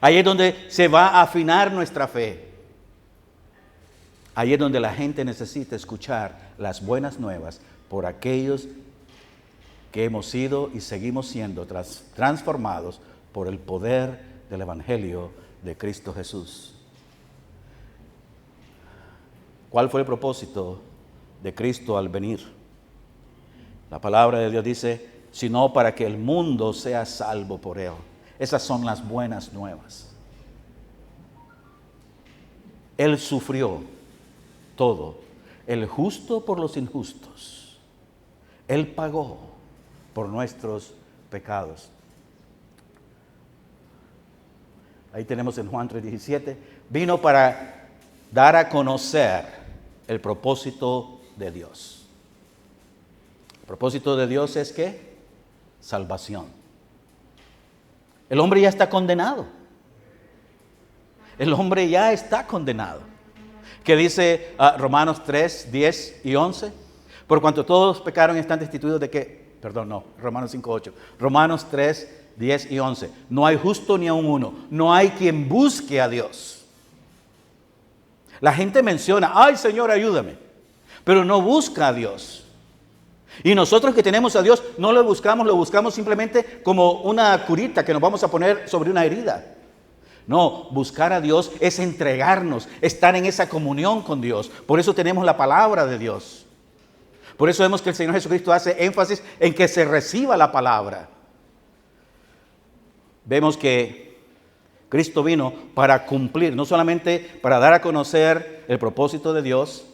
ahí es donde se va a afinar nuestra fe. Ahí es donde la gente necesita escuchar las buenas nuevas por aquellos que hemos sido y seguimos siendo transformados por el poder del Evangelio de Cristo Jesús. ¿Cuál fue el propósito de Cristo al venir? La palabra de Dios dice, sino para que el mundo sea salvo por él. Esas son las buenas nuevas. Él sufrió todo, el justo por los injustos. Él pagó por nuestros pecados. Ahí tenemos en Juan 3:17, vino para dar a conocer el propósito de Dios. El propósito de Dios es ¿qué? Salvación. El hombre ya está condenado. El hombre ya está condenado. ¿Qué dice Romanos 3, 10 y 11? Por cuanto todos pecaron y están destituidos de qué? Romanos 5, 8. Romanos 3, 10 y 11. No hay justo ni aun uno. No hay quien busque a Dios. La gente menciona, ay Señor, ayúdame. Pero no busca a Dios. Y nosotros que tenemos a Dios, no lo buscamos simplemente como una curita que nos vamos a poner sobre una herida. No, buscar a Dios es entregarnos, estar en esa comunión con Dios. Por eso tenemos la palabra de Dios. Por eso vemos que el Señor Jesucristo hace énfasis en que se reciba la palabra. Vemos que Cristo vino para cumplir, no solamente para dar a conocer el propósito de Dios,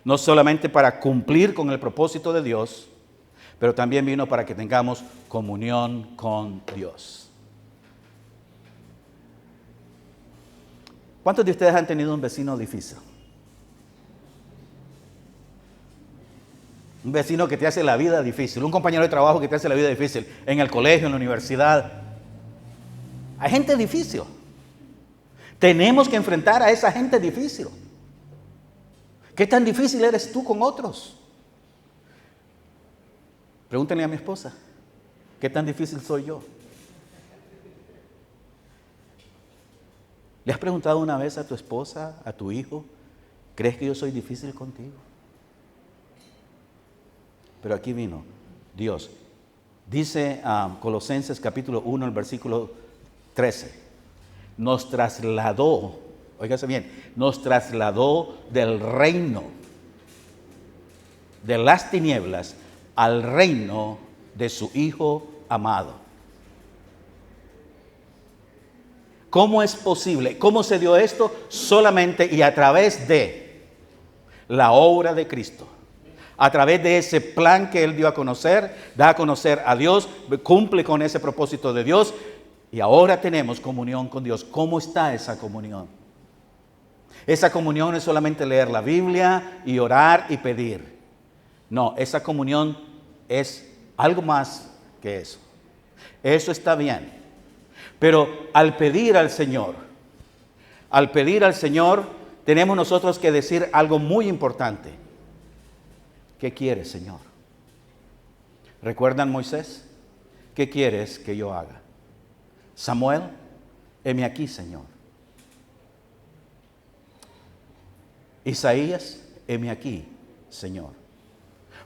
no solamente para cumplir con el propósito de Dios, pero también vino para que tengamos comunión con Dios. ¿Cuántos de ustedes han tenido un vecino difícil? Un vecino que te hace la vida difícil, un compañero de trabajo que te hace la vida difícil, en el colegio, en la universidad. Hay gente difícil. Tenemos que enfrentar a esa gente difícil. ¿Qué tan difícil eres tú con otros? Pregúntenle a mi esposa, ¿qué tan difícil soy yo? ¿Le has preguntado una vez a tu esposa, a tu hijo, ¿crees que yo soy difícil contigo? Pero aquí vino Dios. Dice Colosenses capítulo 1, el versículo 13. Nos trasladó, óigase bien, nos trasladó del reino de las tinieblas al reino de su Hijo amado. ¿Cómo es posible? ¿Cómo se dio esto? Solamente y a través de la obra de Cristo. A través de ese plan que Él dio a conocer, da a conocer a Dios, cumple con ese propósito de Dios y ahora tenemos comunión con Dios. ¿Cómo está esa comunión? Esa comunión no es solamente leer la Biblia y orar y pedir. No, esa comunión es algo más que eso. Eso está bien. Pero al pedir al Señor, tenemos nosotros que decir algo muy importante. ¿Qué quieres, Señor? ¿Recuerdan Moisés? ¿Qué quieres que yo haga? Samuel, heme aquí, Señor. Isaías, heme aquí, Señor.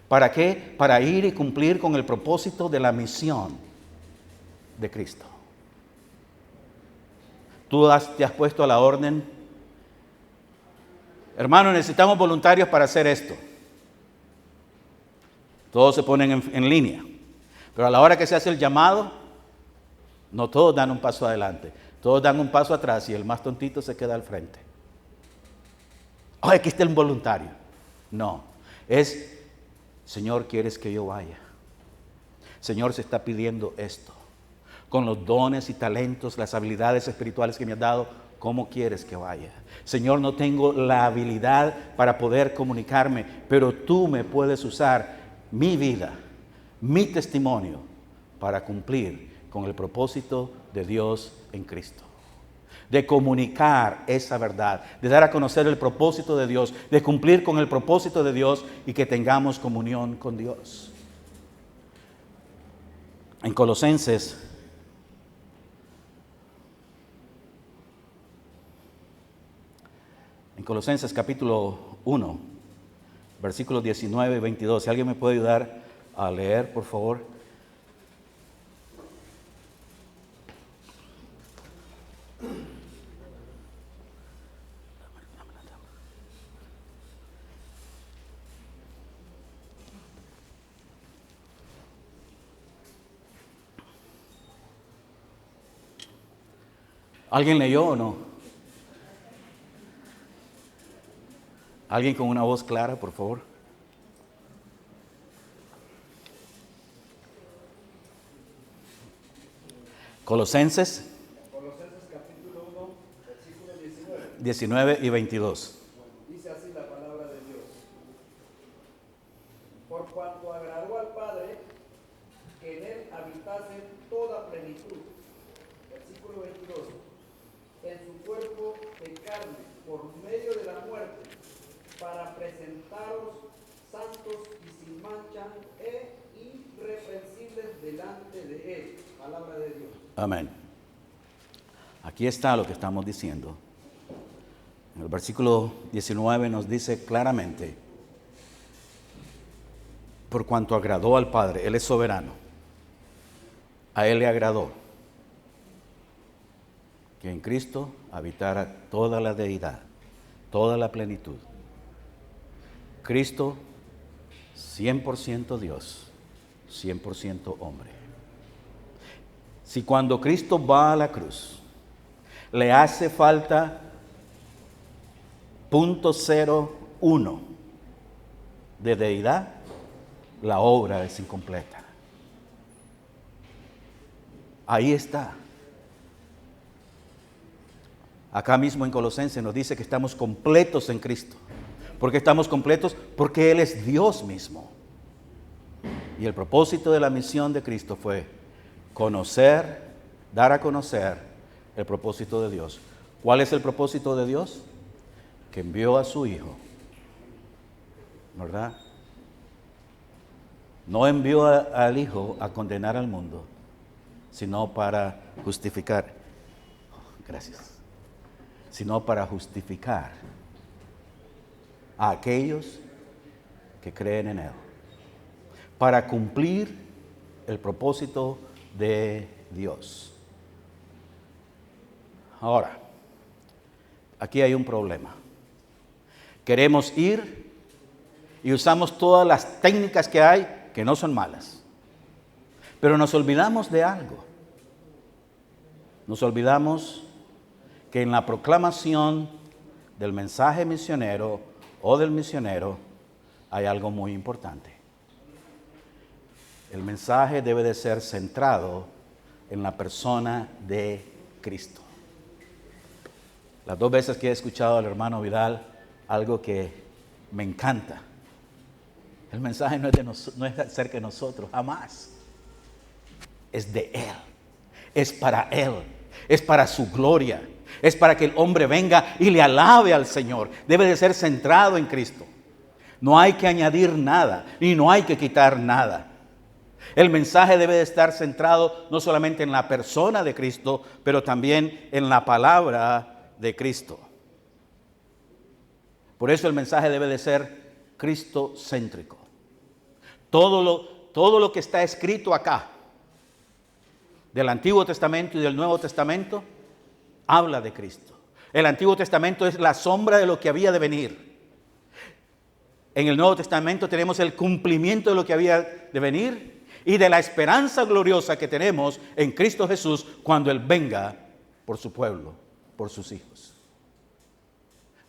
¿Para qué? Para ir y cumplir con el propósito de la misión de Cristo. Tú te has puesto a la orden. Hermano, necesitamos voluntarios para hacer esto. Todos se ponen en línea. Pero a la hora que se hace el llamado, no todos dan un paso adelante. Todos dan un paso atrás y el más tontito se queda al frente. Ay, aquí está el voluntario. No, es, Señor, ¿quieres que yo vaya? Señor, se está pidiendo esto. Con los dones y talentos, las habilidades espirituales que me has dado, ¿cómo quieres que vaya? Señor, no tengo la habilidad para poder comunicarme, pero tú me puedes usar mi vida, mi testimonio, para cumplir con el propósito de Dios en Cristo. De comunicar esa verdad, de dar a conocer el propósito de Dios, de cumplir con el propósito de Dios y que tengamos comunión con Dios. En Colosenses capítulo 1, versículos 19 y 22. Si alguien me puede ayudar a leer, por favor. ¿Alguien leyó o no? ¿Alguien con una voz clara, por favor? Colosenses capítulo 1, versículos 19 y 22. Dice así la palabra de Dios. Por cuanto agradó al Padre que en él habitase toda plenitud. Versículo 22. En su cuerpo de carne, por medio de la muerte, para presentaros santos y sin mancha e irreprensibles delante de él. Palabra de Dios. Amén. Aquí está lo que estamos diciendo. En el versículo 19 nos dice claramente, por cuanto agradó al Padre, Él es soberano, a Él le agradó que en Cristo habitara toda la deidad, toda la plenitud. Cristo, 100% Dios, 100% hombre. Si cuando Cristo va a la cruz, le hace falta 0.01 de deidad, la obra es incompleta. Ahí está. Acá mismo en Colosenses nos dice que estamos completos en Cristo. ¿Por qué estamos completos? Porque Él es Dios mismo. Y el propósito de la misión de Cristo fue conocer, dar a conocer el propósito de Dios. ¿Cuál es el propósito de Dios? Que envió a su Hijo, ¿verdad? No envió al Hijo a condenar al mundo, sino para justificar. Gracias. Sino para justificar a aquellos que creen en Él. Para cumplir el propósito de Dios. Ahora, aquí hay un problema. Queremos ir y usamos todas las técnicas que hay, que no son malas. Pero nos olvidamos de algo. Nos olvidamos que en la proclamación del mensaje misionero o del misionero hay algo muy importante. El mensaje debe de ser centrado en la persona de Cristo. Las 2 veces que he escuchado al hermano Vidal, algo que me encanta. El mensaje no es acerca de nosotros, jamás. Es de Él. Es para Él. Es para su gloria. Es para que el hombre venga y le alabe al Señor. Debe de ser centrado en Cristo. No hay que añadir nada y no hay que quitar nada. El mensaje debe de estar centrado no solamente en la persona de Cristo, pero también en la palabra de Cristo. Por eso el mensaje debe de ser cristocéntrico. Todo lo que está escrito acá, del Antiguo Testamento y del Nuevo Testamento, habla de Cristo. El Antiguo Testamento es la sombra de lo que había de venir. En el Nuevo Testamento tenemos el cumplimiento de lo que había de venir y de la esperanza gloriosa que tenemos en Cristo Jesús cuando Él venga por su pueblo, por sus hijos.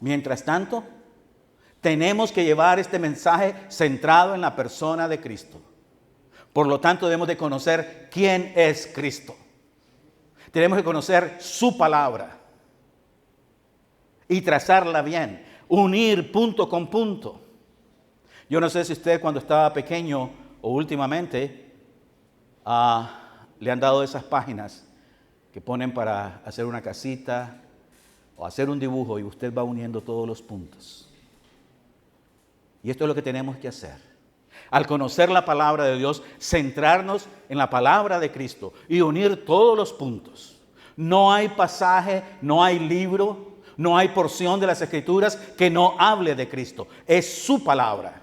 Mientras tanto, tenemos que llevar este mensaje centrado en la persona de Cristo. Por lo tanto, debemos de conocer quién es Cristo. Tenemos que conocer su palabra y trazarla bien, unir punto con punto. Yo no sé si usted cuando estaba pequeño o últimamente le han dado esas páginas que ponen para hacer una casita o hacer un dibujo y usted va uniendo todos los puntos. Y esto es lo que tenemos que hacer. Al conocer la palabra de Dios, centrarnos en la palabra de Cristo y unir todos los puntos. No hay pasaje, no hay libro, no hay porción de las Escrituras que no hable de Cristo. Es su palabra.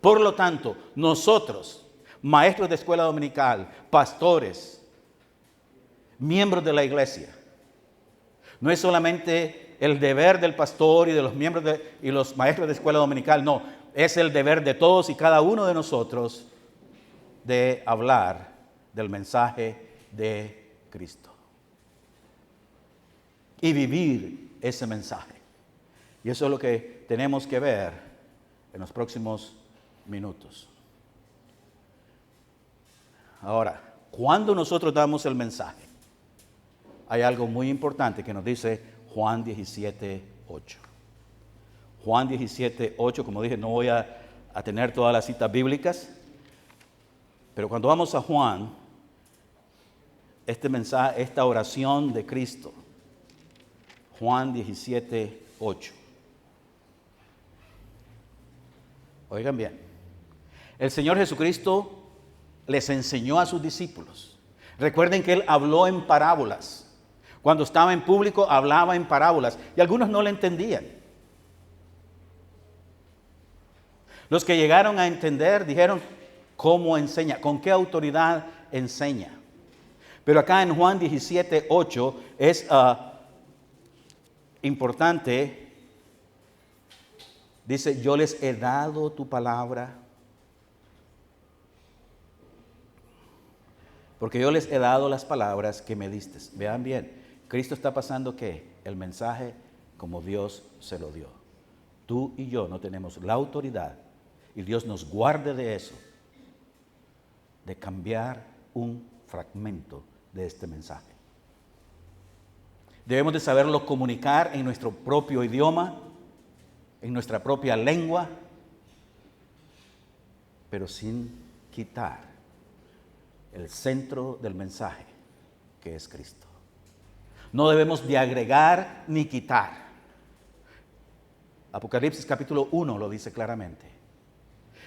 Por lo tanto, nosotros, maestros de escuela dominical, pastores, miembros de la iglesia, no es solamente el deber del pastor y de los miembros y los maestros de escuela dominical, no, es el deber de todos y cada uno de nosotros de hablar del mensaje de Cristo y vivir ese mensaje. Y eso es lo que tenemos que ver en los próximos minutos. Ahora, cuando nosotros damos el mensaje, hay algo muy importante que nos dice Juan 17:8. Juan 17:8, como dije, no voy a tener todas las citas bíblicas, pero cuando vamos a Juan, este mensaje, esta oración de Cristo, Juan 17:8. Oigan bien, el Señor Jesucristo les enseñó a sus discípulos. Recuerden que Él habló en parábolas. Cuando estaba en público hablaba en parábolas y algunos no le entendían. Los que llegaron a entender dijeron, ¿cómo enseña? ¿Con qué autoridad enseña? Pero acá en Juan 17:8 es importante. Dice, yo les he dado tu palabra. Porque yo les he dado las palabras que me diste. Vean bien, Cristo está pasando ¿qué? El mensaje como Dios se lo dio. Tú y yo no tenemos la autoridad, y Dios nos guarde de eso, de cambiar un fragmento de este mensaje. Debemos de saberlo comunicar en nuestro propio idioma, en nuestra propia lengua, pero sin quitar el centro del mensaje, que es Cristo. No debemos de agregar ni quitar. Apocalipsis capítulo 1 lo dice claramente.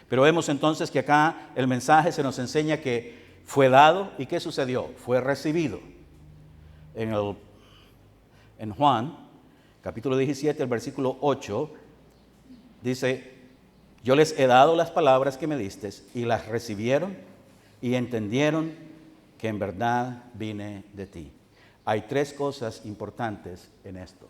Pero vemos entonces que acá el mensaje se nos enseña que fue dado y ¿qué sucedió? Fue recibido. En Juan capítulo 17, el versículo 8, dice, yo les he dado las palabras que me diste y las recibieron y entendieron que en verdad vine de ti. Hay 3 cosas importantes en esto.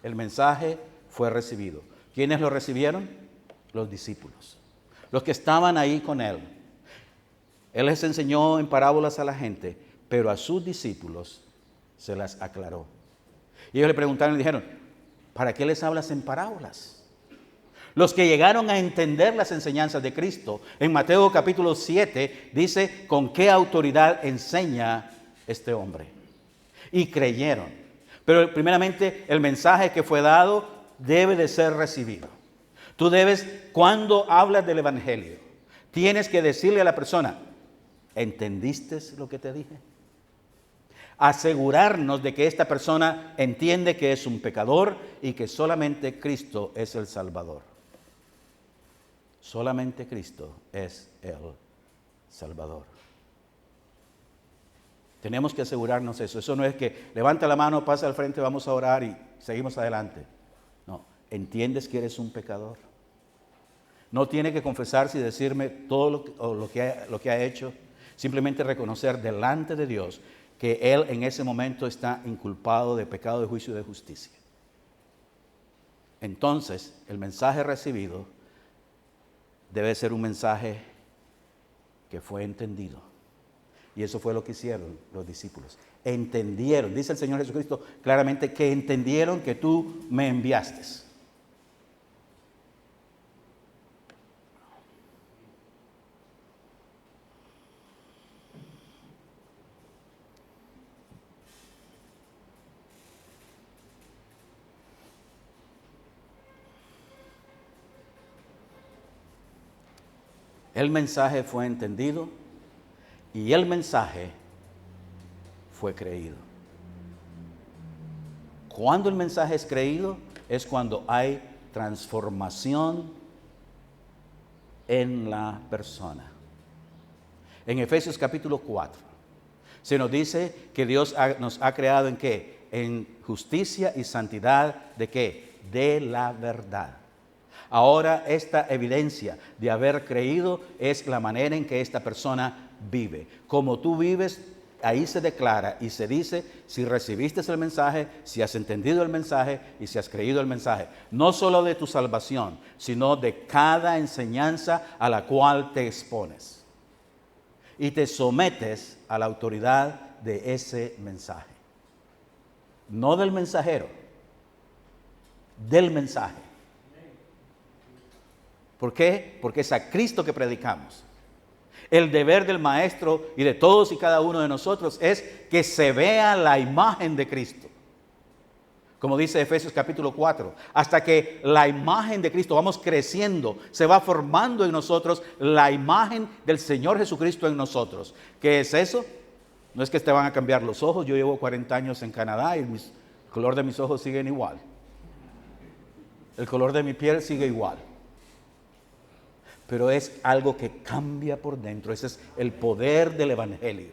El mensaje fue recibido. ¿Quiénes lo recibieron? Los discípulos. Los que estaban ahí con Él. Él les enseñó en parábolas a la gente, pero a sus discípulos se las aclaró. Y ellos le preguntaron y dijeron, ¿para qué les hablas en parábolas? Los que llegaron a entender las enseñanzas de Cristo, en Mateo capítulo 7, dice con qué autoridad enseña este hombre. y creyeron. Pero primeramente el mensaje que fue dado debe de ser recibido. Tú debes, cuando hablas del Evangelio, tienes que decirle a la persona, ¿entendiste lo que te dije? Asegurarnos de que esta persona entiende que es un pecador y que solamente Cristo es el Salvador. Solamente Cristo es el Salvador. Tenemos que asegurarnos eso. Eso no es que levanta la mano, pasa al frente, vamos a orar y seguimos adelante. No, entiendes que eres un pecador. No tiene que confesarse y decirme todo lo que ha hecho. Simplemente reconocer delante de Dios que Él en ese momento está inculpado de pecado, de juicio y de justicia. Entonces, el mensaje recibido debe ser un mensaje que fue entendido. Y eso fue lo que hicieron los discípulos. Entendieron, dice el Señor Jesucristo claramente, que entendieron que tú me enviaste. El mensaje fue entendido y el mensaje fue creído. Cuando el mensaje es creído es cuando hay transformación en la persona. En Efesios capítulo 4 se nos dice que Dios nos ha creado ¿en qué? En justicia y santidad ¿de qué? De la verdad. Ahora esta evidencia de haber creído es la manera en que esta persona vive. Como tú vives, ahí se declara y se dice si recibiste el mensaje, si has entendido el mensaje y si has creído el mensaje. No solo de tu salvación, sino de cada enseñanza a la cual te expones. Y te sometes a la autoridad de ese mensaje. No del mensajero, del mensaje. ¿Por qué? Porque es a Cristo que predicamos. El deber del maestro y de todos y cada uno de nosotros es que se vea la imagen de Cristo. Como dice Efesios capítulo 4, hasta que la imagen de Cristo vamos creciendo, se va formando en nosotros la imagen del Señor Jesucristo en nosotros. ¿Qué es eso? No es que te van a cambiar los ojos. Yo llevo 40 años en Canadá y el color de mis ojos siguen igual. El color de mi piel sigue igual. Pero es algo que cambia por dentro. Ese es el poder del Evangelio.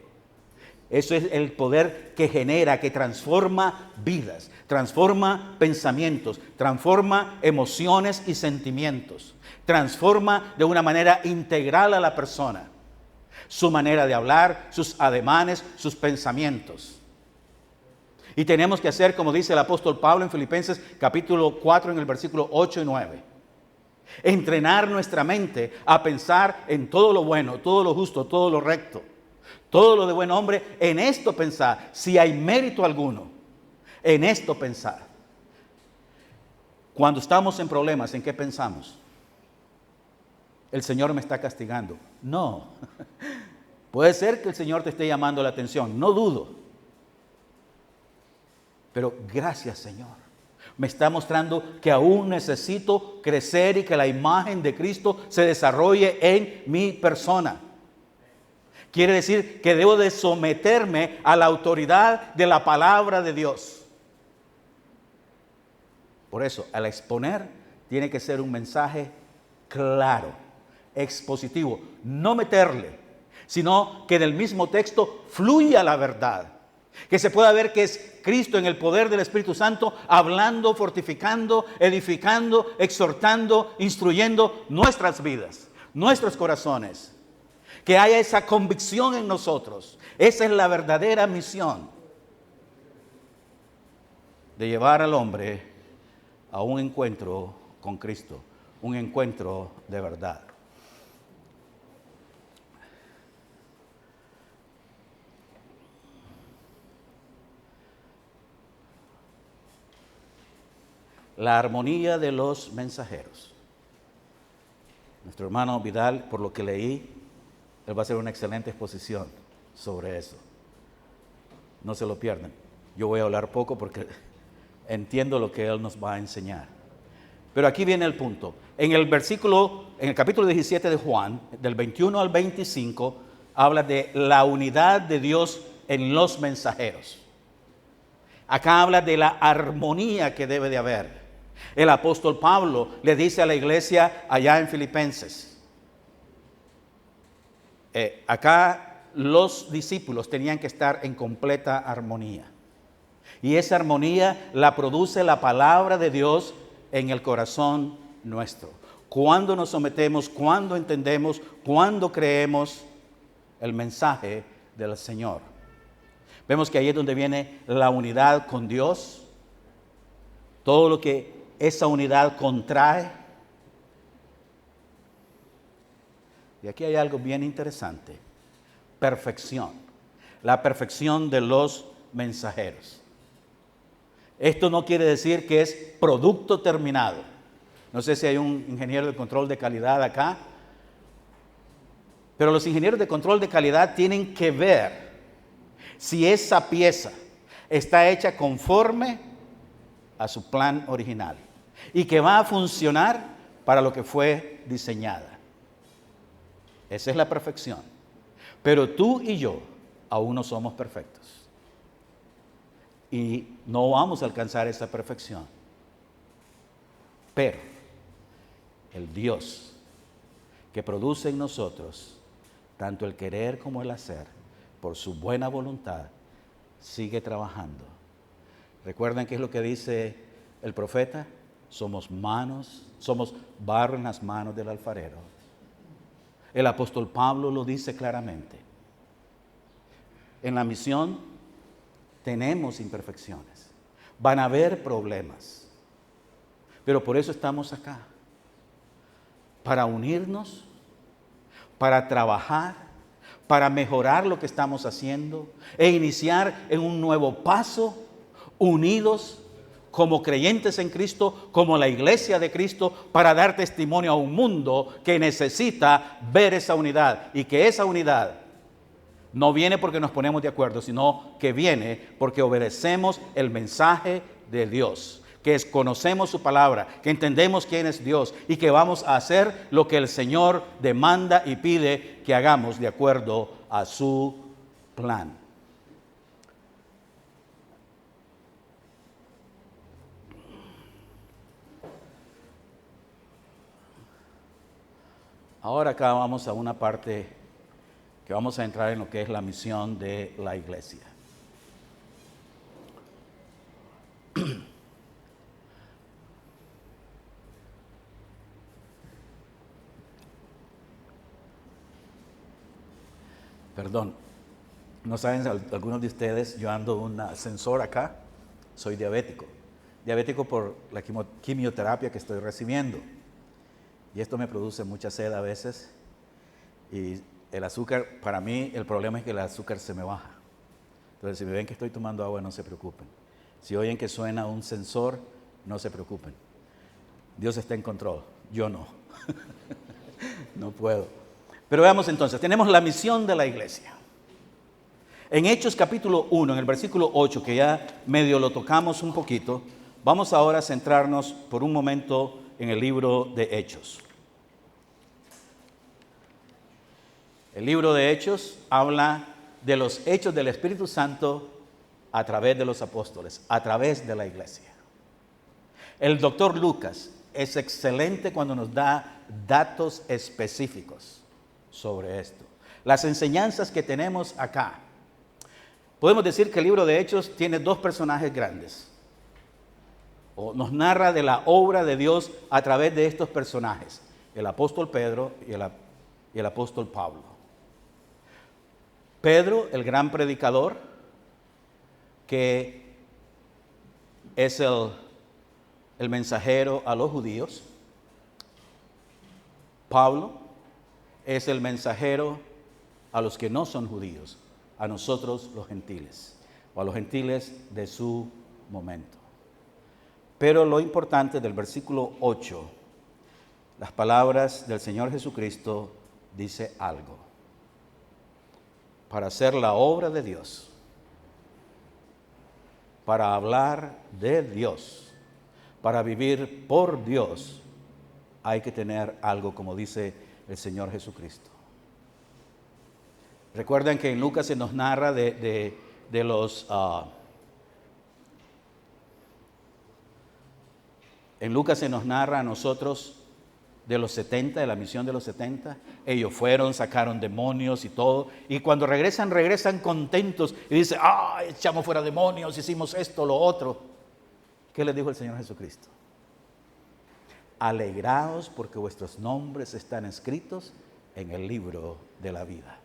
Eso es el poder que genera, que transforma vidas, transforma pensamientos, transforma emociones y sentimientos, transforma de una manera integral a la persona, su manera de hablar, sus ademanes, sus pensamientos. Y tenemos que hacer, como dice el apóstol Pablo en Filipenses capítulo 4 en el versículo 8 y 9. Entrenar nuestra mente a pensar en todo lo bueno, todo lo justo, todo lo recto, todo lo de buen hombre. En esto pensar, si hay mérito alguno, en esto pensar. Cuando estamos en problemas, ¿en qué pensamos? El Señor me está castigando. No, puede ser que el Señor te esté llamando la atención, no dudo. Pero gracias, Señor. Me está mostrando que aún necesito crecer y que la imagen de Cristo se desarrolle en mi persona. Quiere decir que debo de someterme a la autoridad de la palabra de Dios. Por eso, al exponer, tiene que ser un mensaje claro, expositivo. No meterle, sino que del mismo texto fluya la verdad. Que se pueda ver que es Cristo en el poder del Espíritu Santo, hablando, fortificando, edificando, exhortando, instruyendo nuestras vidas, nuestros corazones. Que haya esa convicción en nosotros. Esa es la verdadera misión de llevar al hombre a un encuentro con Cristo, un encuentro de verdad. La armonía de los mensajeros. Nuestro hermano Vidal, por lo que leí, él va a hacer una excelente exposición sobre eso. No se lo pierdan. Yo voy a hablar poco porque entiendo lo que Él nos va a enseñar. Pero aquí viene el punto. En el capítulo 17 de Juan, del 21 al 25, habla de la unidad de Dios en los mensajeros. Acá habla de la armonía que debe de haber. El apóstol Pablo le dice a la iglesia allá en Filipenses, acá los discípulos tenían que estar en completa armonía. Y esa armonía la produce la palabra de Dios en el corazón nuestro. Cuando nos sometemos, cuando entendemos, cuando creemos el mensaje del Señor. Vemos que ahí es donde viene la unidad con Dios. Todo lo que esa unidad contrae. Y aquí hay algo bien interesante. Perfección. La perfección de los mensajeros. Esto no quiere decir que es producto terminado. No sé si hay un ingeniero de control de calidad acá, pero los ingenieros de control de calidad tienen que ver si esa pieza está hecha conforme a su plan original y que va a funcionar para lo que fue diseñada. Esa es la perfección. Pero tú y yo aún no somos perfectos. Y no vamos a alcanzar esa perfección. Pero el Dios que produce en nosotros tanto el querer como el hacer, por su buena voluntad, sigue trabajando. ¿Recuerdan qué es lo que dice el profeta? Somos barro en las manos del alfarero. El apóstol Pablo lo dice claramente. En la misión tenemos imperfecciones, van a haber problemas, pero por eso estamos acá, para unirnos, para trabajar, para mejorar lo que estamos haciendo e iniciar en un nuevo paso, unidos como creyentes en Cristo, como la iglesia de Cristo, para dar testimonio a un mundo que necesita ver esa unidad y que esa unidad no viene porque nos ponemos de acuerdo, sino que viene porque obedecemos el mensaje de Dios, que conocemos su palabra, que entendemos quién es Dios y que vamos a hacer lo que el Señor demanda y pide que hagamos de acuerdo a su plan. Ahora acá vamos a una parte que vamos a entrar en lo que es la misión de la iglesia. Perdón, no saben algunos de ustedes, yo ando un ascensor acá, soy diabético. Diabético por la quimioterapia que estoy recibiendo. Y esto me produce mucha sed a veces. Y el azúcar, para mí, el problema es que el azúcar se me baja. Entonces, si me ven que estoy tomando agua, no se preocupen. Si oyen que suena un sensor, no se preocupen. Dios está en control, yo no. No puedo. Pero veamos entonces, tenemos la misión de la iglesia. En Hechos capítulo 1, en el versículo 8, que ya medio lo tocamos un poquito, vamos ahora a centrarnos por un momento en el libro de Hechos. El libro de Hechos habla de los hechos del Espíritu Santo a través de los apóstoles, a través de la iglesia. El doctor Lucas es excelente cuando nos da datos específicos sobre esto. Las enseñanzas que tenemos acá. Podemos decir que el libro de Hechos tiene dos personajes grandes. O nos narra de la obra de Dios a través de estos personajes. El apóstol Pedro y el apóstol Pablo. Pedro, el gran predicador, que es el mensajero a los judíos. Pablo es el mensajero a los que no son judíos, a nosotros los gentiles, o a los gentiles de su momento. Pero lo importante del versículo 8, las palabras del Señor Jesucristo dice algo. Para hacer la obra de Dios, para hablar de Dios, para vivir por Dios, hay que tener algo, como dice el Señor Jesucristo. Recuerden que en Lucas se nos narra de los... en Lucas se nos narra a nosotros de los 70, de la misión de los 70. Ellos fueron, sacaron demonios y todo. Y cuando regresan contentos y dicen, echamos fuera demonios, hicimos esto, lo otro. ¿Qué les dijo el Señor Jesucristo? Alegraos porque vuestros nombres están escritos en el libro de la vida.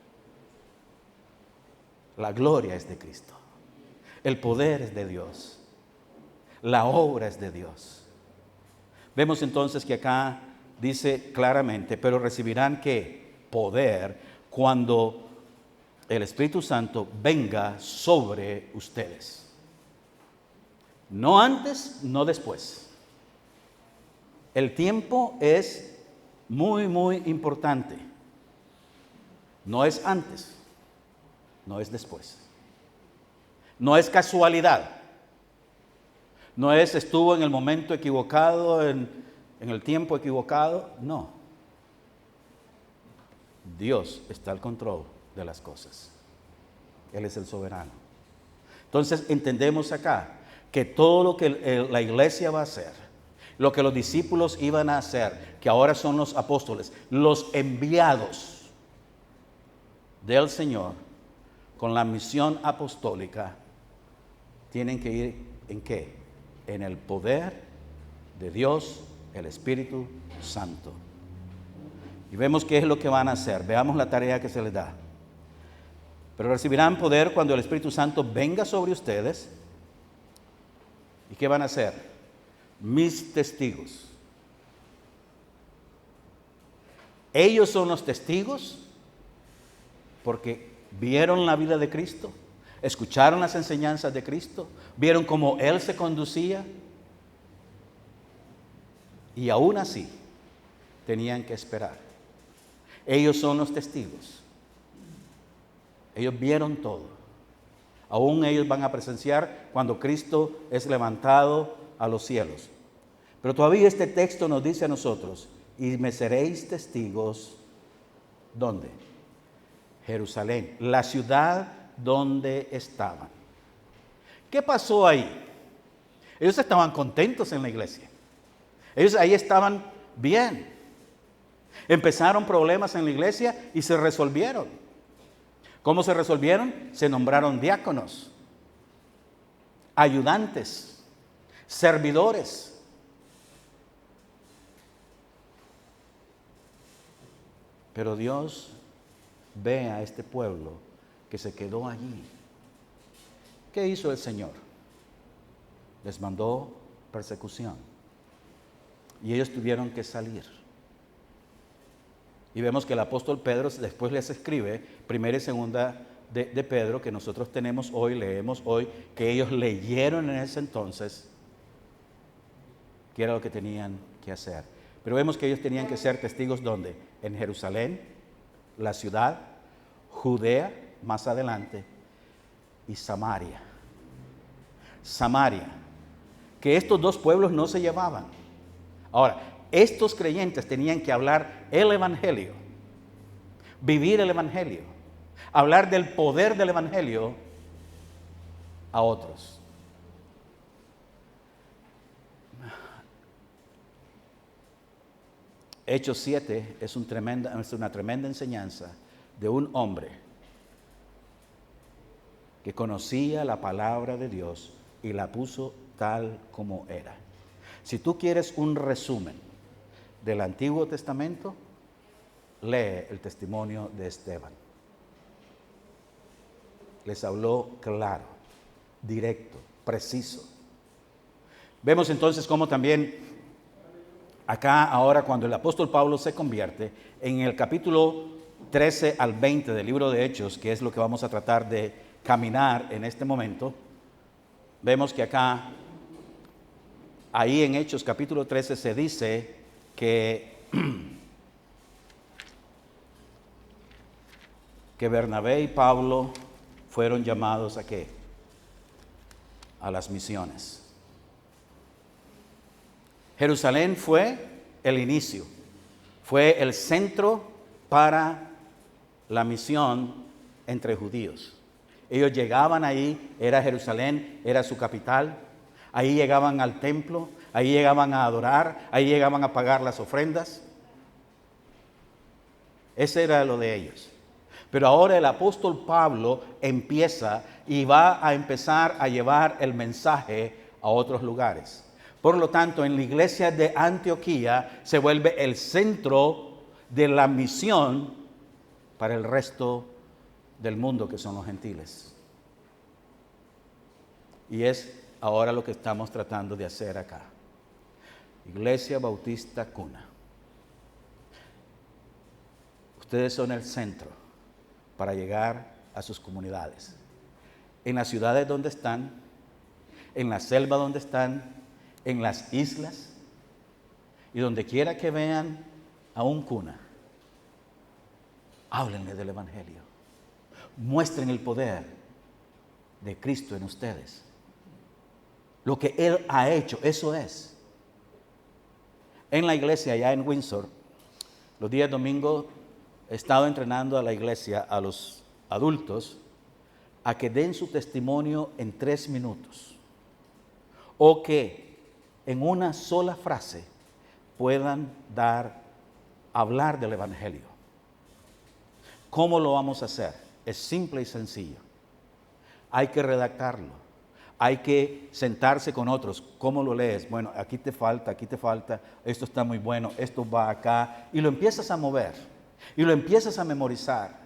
La gloria es de Cristo. El poder es de Dios. La obra es de Dios. Vemos entonces que acá dice claramente, pero recibirán ¿qué? Poder cuando el Espíritu Santo venga sobre ustedes. No antes, no después. El tiempo es muy, muy importante. No es antes, no es después. No es casualidad. No es estuvo en el momento equivocado, en el tiempo equivocado. No. Dios está al control de las cosas. Él es el soberano. Entonces entendemos acá que todo lo que la iglesia va a hacer, lo que los discípulos iban a hacer, que ahora son los apóstoles, los enviados del Señor con la misión apostólica, tienen que ir ¿en qué? En el poder de Dios, el Espíritu Santo. Y vemos qué es lo que van a hacer. Veamos la tarea que se les da. Pero recibirán poder cuando el Espíritu Santo venga sobre ustedes. ¿Y qué van a hacer? Mis testigos. Ellos son los testigos porque vieron la vida de Cristo, escucharon las enseñanzas de Cristo, vieron cómo Él se conducía y aún así tenían que esperar. Ellos son los testigos. Ellos vieron todo. Aún ellos van a presenciar cuando Cristo es levantado a los cielos. Pero todavía este texto nos dice a nosotros, y me seréis testigos, ¿dónde? Jerusalén, la ciudad donde estaban. ¿Qué pasó ahí? Ellos estaban contentos en la iglesia. Ellos ahí estaban bien. Empezaron problemas en la iglesia y se resolvieron. ¿Cómo se resolvieron? Se nombraron diáconos, ayudantes, servidores. Pero Dios ve a este pueblo que se quedó allí. ¿Qué hizo el Señor? Les mandó persecución. Y ellos tuvieron que salir. Y vemos que el apóstol Pedro después les escribe, primera y segunda de Pedro, que nosotros tenemos hoy, leemos hoy, que ellos leyeron en ese entonces, que era lo que tenían que hacer. Pero vemos que ellos tenían que ser testigos, ¿dónde? En Jerusalén, la ciudad, Judea, más adelante, y Samaria. Samaria, que estos dos pueblos no se llevaban. Ahora, estos creyentes tenían que hablar el Evangelio, vivir el Evangelio, hablar del poder del Evangelio a otros. Hechos 7 es una tremenda enseñanza de un hombre que conocía la palabra de Dios y la puso tal como era. Si tú quieres un resumen del Antiguo Testamento, lee el testimonio de Esteban. Les habló claro, directo, preciso. Vemos entonces cómo también acá ahora cuando el apóstol Pablo se convierte, en el capítulo 13 al 20 del libro de Hechos, que es lo que vamos a tratar de caminar en este momento, vemos que acá, ahí en Hechos capítulo 13 se dice que Bernabé y Pablo fueron llamados ¿a qué? a las misiones. Jerusalén fue el inicio, fue el centro para la misión entre judíos. Ellos llegaban ahí, era Jerusalén, era su capital. Ahí llegaban al templo, ahí llegaban a adorar, ahí llegaban a pagar las ofrendas. Ese era lo de ellos. Pero ahora el apóstol Pablo empieza y va a empezar a llevar el mensaje a otros lugares. Por lo tanto, en la iglesia de Antioquía se vuelve el centro de la misión para el resto del mundo, que son los gentiles. Y es ahora lo que estamos tratando de hacer acá. Iglesia Bautista Cuna. Ustedes son el centro para llegar a sus comunidades. En las ciudades donde están, en la selva donde están, en las islas y donde quiera que vean a un cuna, háblenle del Evangelio. Muestren el poder de Cristo en ustedes. Lo que Él ha hecho, eso es. En la iglesia allá en Windsor, los días domingos he estado entrenando a la iglesia, a los adultos, a que den su testimonio en 3 minutos. O que en una sola frase puedan hablar del Evangelio. ¿Cómo lo vamos a hacer? Es simple y sencillo. Hay que redactarlo. Hay que sentarse con otros. ¿Cómo lo lees? Bueno, aquí te falta, esto está muy bueno, esto va acá. Y lo empiezas a mover. Y lo empiezas a memorizar.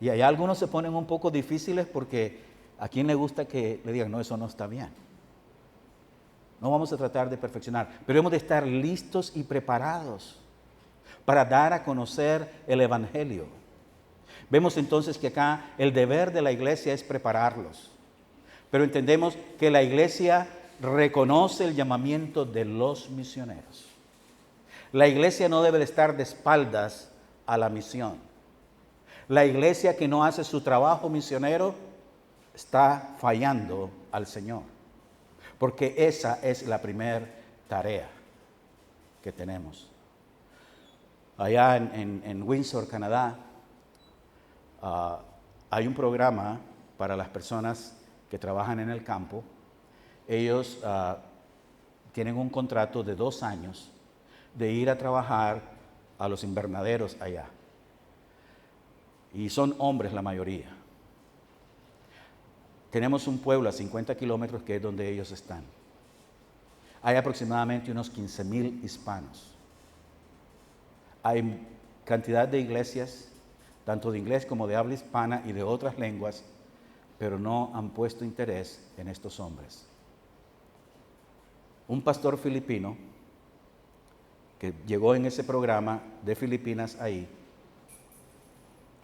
Y allá algunos se ponen un poco difíciles porque ¿a quién le gusta que le digan, no, eso no está bien? No vamos a tratar de perfeccionar, pero hemos de estar listos y preparados para dar a conocer el Evangelio. Vemos entonces que acá el deber de la iglesia es prepararlos, pero entendemos que la iglesia reconoce el llamamiento de los misioneros. La iglesia no debe de estar de espaldas a la misión. La iglesia que no hace su trabajo misionero está fallando al Señor, porque esa es la primera tarea que tenemos. Allá en Windsor, Canadá, hay un programa para las personas que trabajan en el campo. Ellos tienen un contrato de 2 años de ir a trabajar a los invernaderos allá. Y son hombres la mayoría. Tenemos un pueblo a 50 kilómetros que es donde ellos están. Hay aproximadamente unos 15,000 hispanos. Hay cantidad de iglesias, tanto de inglés como de habla hispana y de otras lenguas, pero no han puesto interés en estos hombres. Un pastor filipino que llegó en ese programa de Filipinas ahí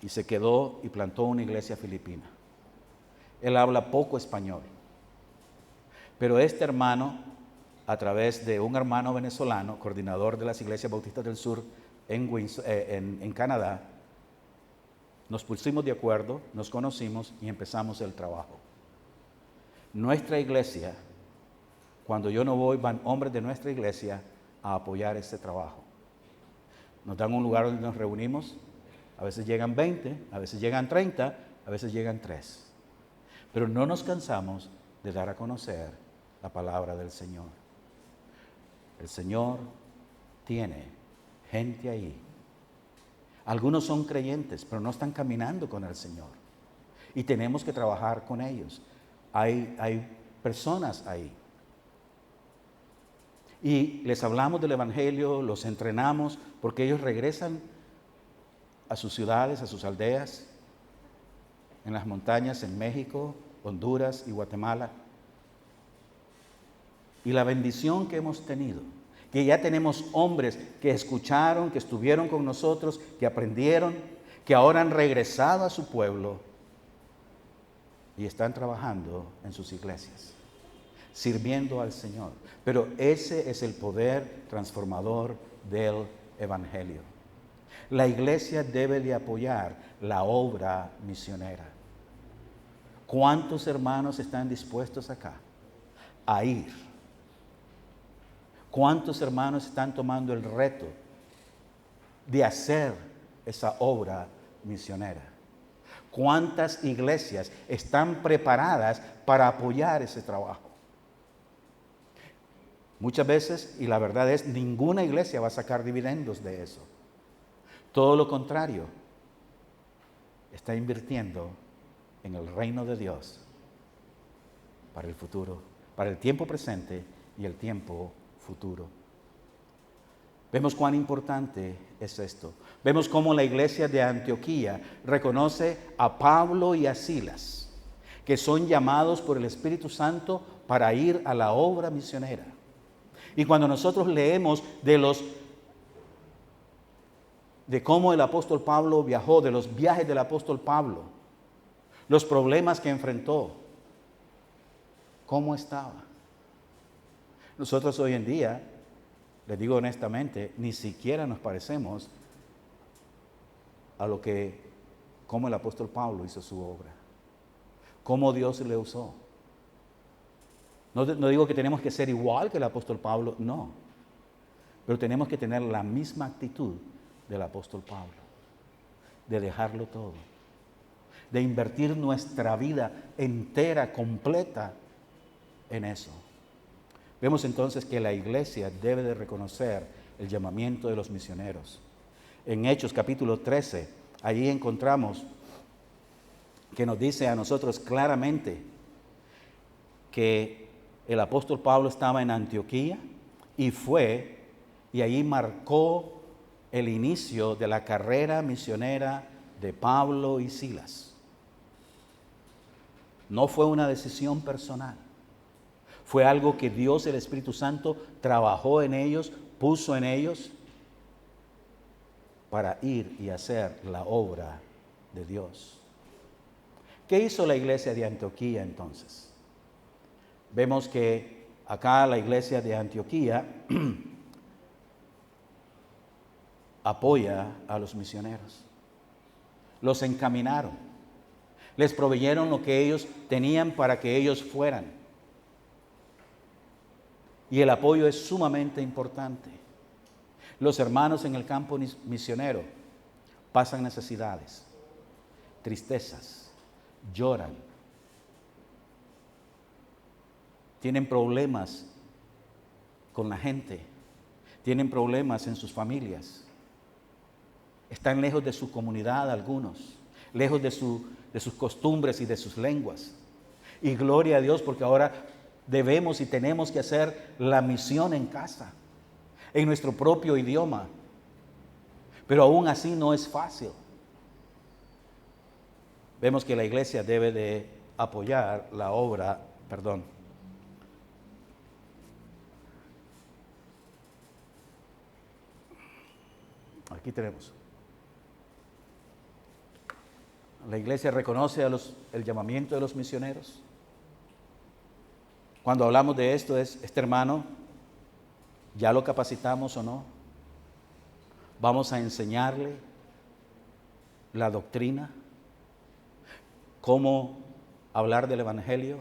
y se quedó y plantó una iglesia filipina. Él habla poco español, pero este hermano, a través de un hermano venezolano, coordinador de las iglesias bautistas del sur en Canadá, nos pusimos de acuerdo, nos conocimos y empezamos el trabajo. Nuestra iglesia, cuando yo no voy, van hombres de nuestra iglesia a apoyar este trabajo. Nos dan un lugar donde nos reunimos, a veces llegan 20, a veces llegan 30, a veces llegan 3. Pero no nos cansamos de dar a conocer la palabra del Señor. El Señor tiene gente ahí. Algunos son creyentes, pero no están caminando con el Señor. Y tenemos que trabajar con ellos. Hay personas ahí. Y les hablamos del Evangelio, los entrenamos, porque ellos regresan a sus ciudades, a sus aldeas, en las montañas, en México, Honduras y Guatemala. Y la bendición que hemos tenido, que ya tenemos hombres que escucharon, que estuvieron con nosotros, que aprendieron, que ahora han regresado a su pueblo y están trabajando en sus iglesias, sirviendo al Señor. Pero ese es el poder transformador del Evangelio. La iglesia debe de apoyar la obra misionera. ¿Cuántos hermanos están dispuestos acá a ir? ¿Cuántos hermanos están tomando el reto de hacer esa obra misionera? ¿Cuántas iglesias están preparadas para apoyar ese trabajo? Muchas veces, y la verdad es, ninguna iglesia va a sacar dividendos de eso. Todo lo contrario, está invirtiendo en el reino de Dios para el futuro, para el tiempo presente y el tiempo futuro. Vemos cuán importante es esto. Vemos cómo la iglesia de Antioquía reconoce a Pablo y a Silas, que son llamados por el Espíritu Santo para ir a la obra misionera. Y cuando nosotros leemos de cómo el apóstol Pablo viajó, de los viajes del apóstol Pablo, los problemas que enfrentó, ¿cómo estaba? Nosotros hoy en día, les digo honestamente, ni siquiera nos parecemos a cómo el apóstol Pablo hizo su obra, cómo Dios le usó. No digo que tenemos que ser igual que el apóstol Pablo, no, pero tenemos que tener la misma actitud del apóstol Pablo, de dejarlo todo, de invertir nuestra vida entera, completa en eso. Vemos entonces que la iglesia debe de reconocer el llamamiento de los misioneros. En Hechos capítulo 13, allí encontramos que nos dice a nosotros claramente que el apóstol Pablo estaba en Antioquía y ahí marcó el inicio de la carrera misionera de Pablo y Silas. No fue una decisión personal. Fue algo que Dios, el Espíritu Santo, trabajó en ellos, puso en ellos para ir y hacer la obra de Dios. ¿Qué hizo la iglesia de Antioquía entonces? Vemos que acá la iglesia de Antioquía apoya a los misioneros. Los encaminaron. Les proveyeron lo que ellos tenían para que ellos fueran. Y el apoyo es sumamente importante. Los hermanos en el campo misionero pasan necesidades, tristezas, lloran, tienen problemas con la gente, tienen problemas en sus familias, están lejos de su comunidad algunos, lejos de sus costumbres y de sus lenguas. Y gloria a Dios porque ahora debemos y tenemos que hacer la misión en casa, en nuestro propio idioma. Pero aún así no es fácil. Vemos que la iglesia debe de apoyar la obra, Aquí tenemos. La iglesia reconoce el llamamiento de los misioneros. Cuando hablamos de esto este hermano, ¿ya lo capacitamos o no? Vamos a enseñarle la doctrina, cómo hablar del evangelio,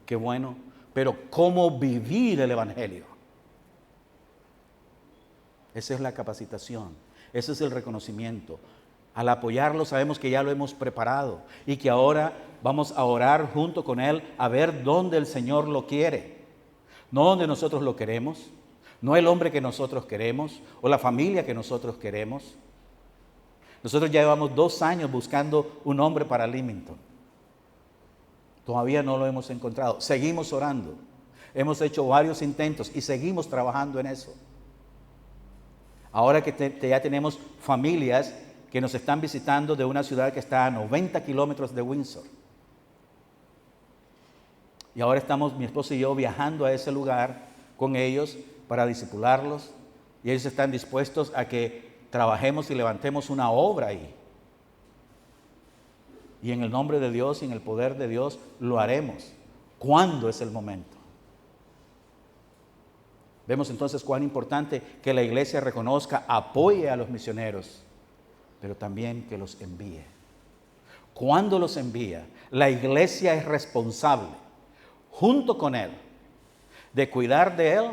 qué bueno, pero cómo vivir el evangelio. Esa es la capacitación, ese es el reconocimiento. Al apoyarlo sabemos que ya lo hemos preparado y que ahora vamos a orar junto con él a ver dónde el Señor lo quiere. No donde nosotros lo queremos, no el hombre que nosotros queremos o la familia que nosotros queremos. Nosotros ya llevamos 2 años buscando un hombre para Leamington. Todavía no lo hemos encontrado. Seguimos orando. Hemos hecho varios intentos y seguimos trabajando en eso. Ahora que ya tenemos familias que nos están visitando de una ciudad que está a 90 kilómetros de Windsor. Y ahora estamos, mi esposa y yo, viajando a ese lugar con ellos para discipularlos. Y ellos están dispuestos a que trabajemos y levantemos una obra ahí. Y en el nombre de Dios y en el poder de Dios lo haremos. ¿Cuándo es el momento? Vemos entonces cuán importante que la iglesia reconozca, apoye a los misioneros, pero también que los envíe. cuando los envía, la iglesia es responsable, junto con Él, de cuidar de Él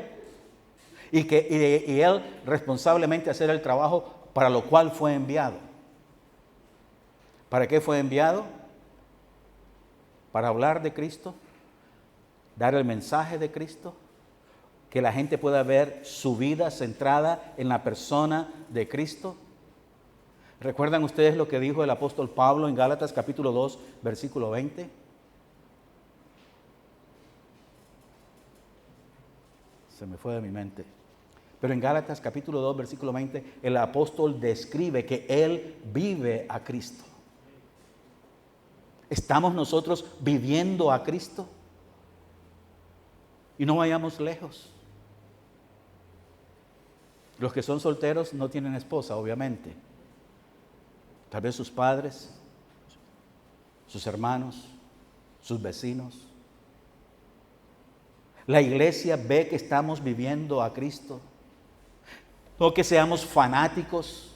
y Él responsablemente hacer el trabajo para lo cual fue enviado. ¿Para qué fue enviado? Para hablar de Cristo, dar el mensaje de Cristo, que la gente pueda ver su vida centrada en la persona de Cristo. ¿Recuerdan ustedes lo que dijo el apóstol Pablo en Gálatas capítulo 2, versículo 20? Se me fue de mi mente. Pero en Gálatas capítulo 2, versículo 20, el apóstol describe que él vive a Cristo. ¿Estamos nosotros viviendo a Cristo? Y no vayamos lejos. Los que son solteros no tienen esposa, obviamente. Tal vez sus padres, sus hermanos, sus vecinos. La iglesia ve que estamos viviendo a Cristo. No que seamos fanáticos,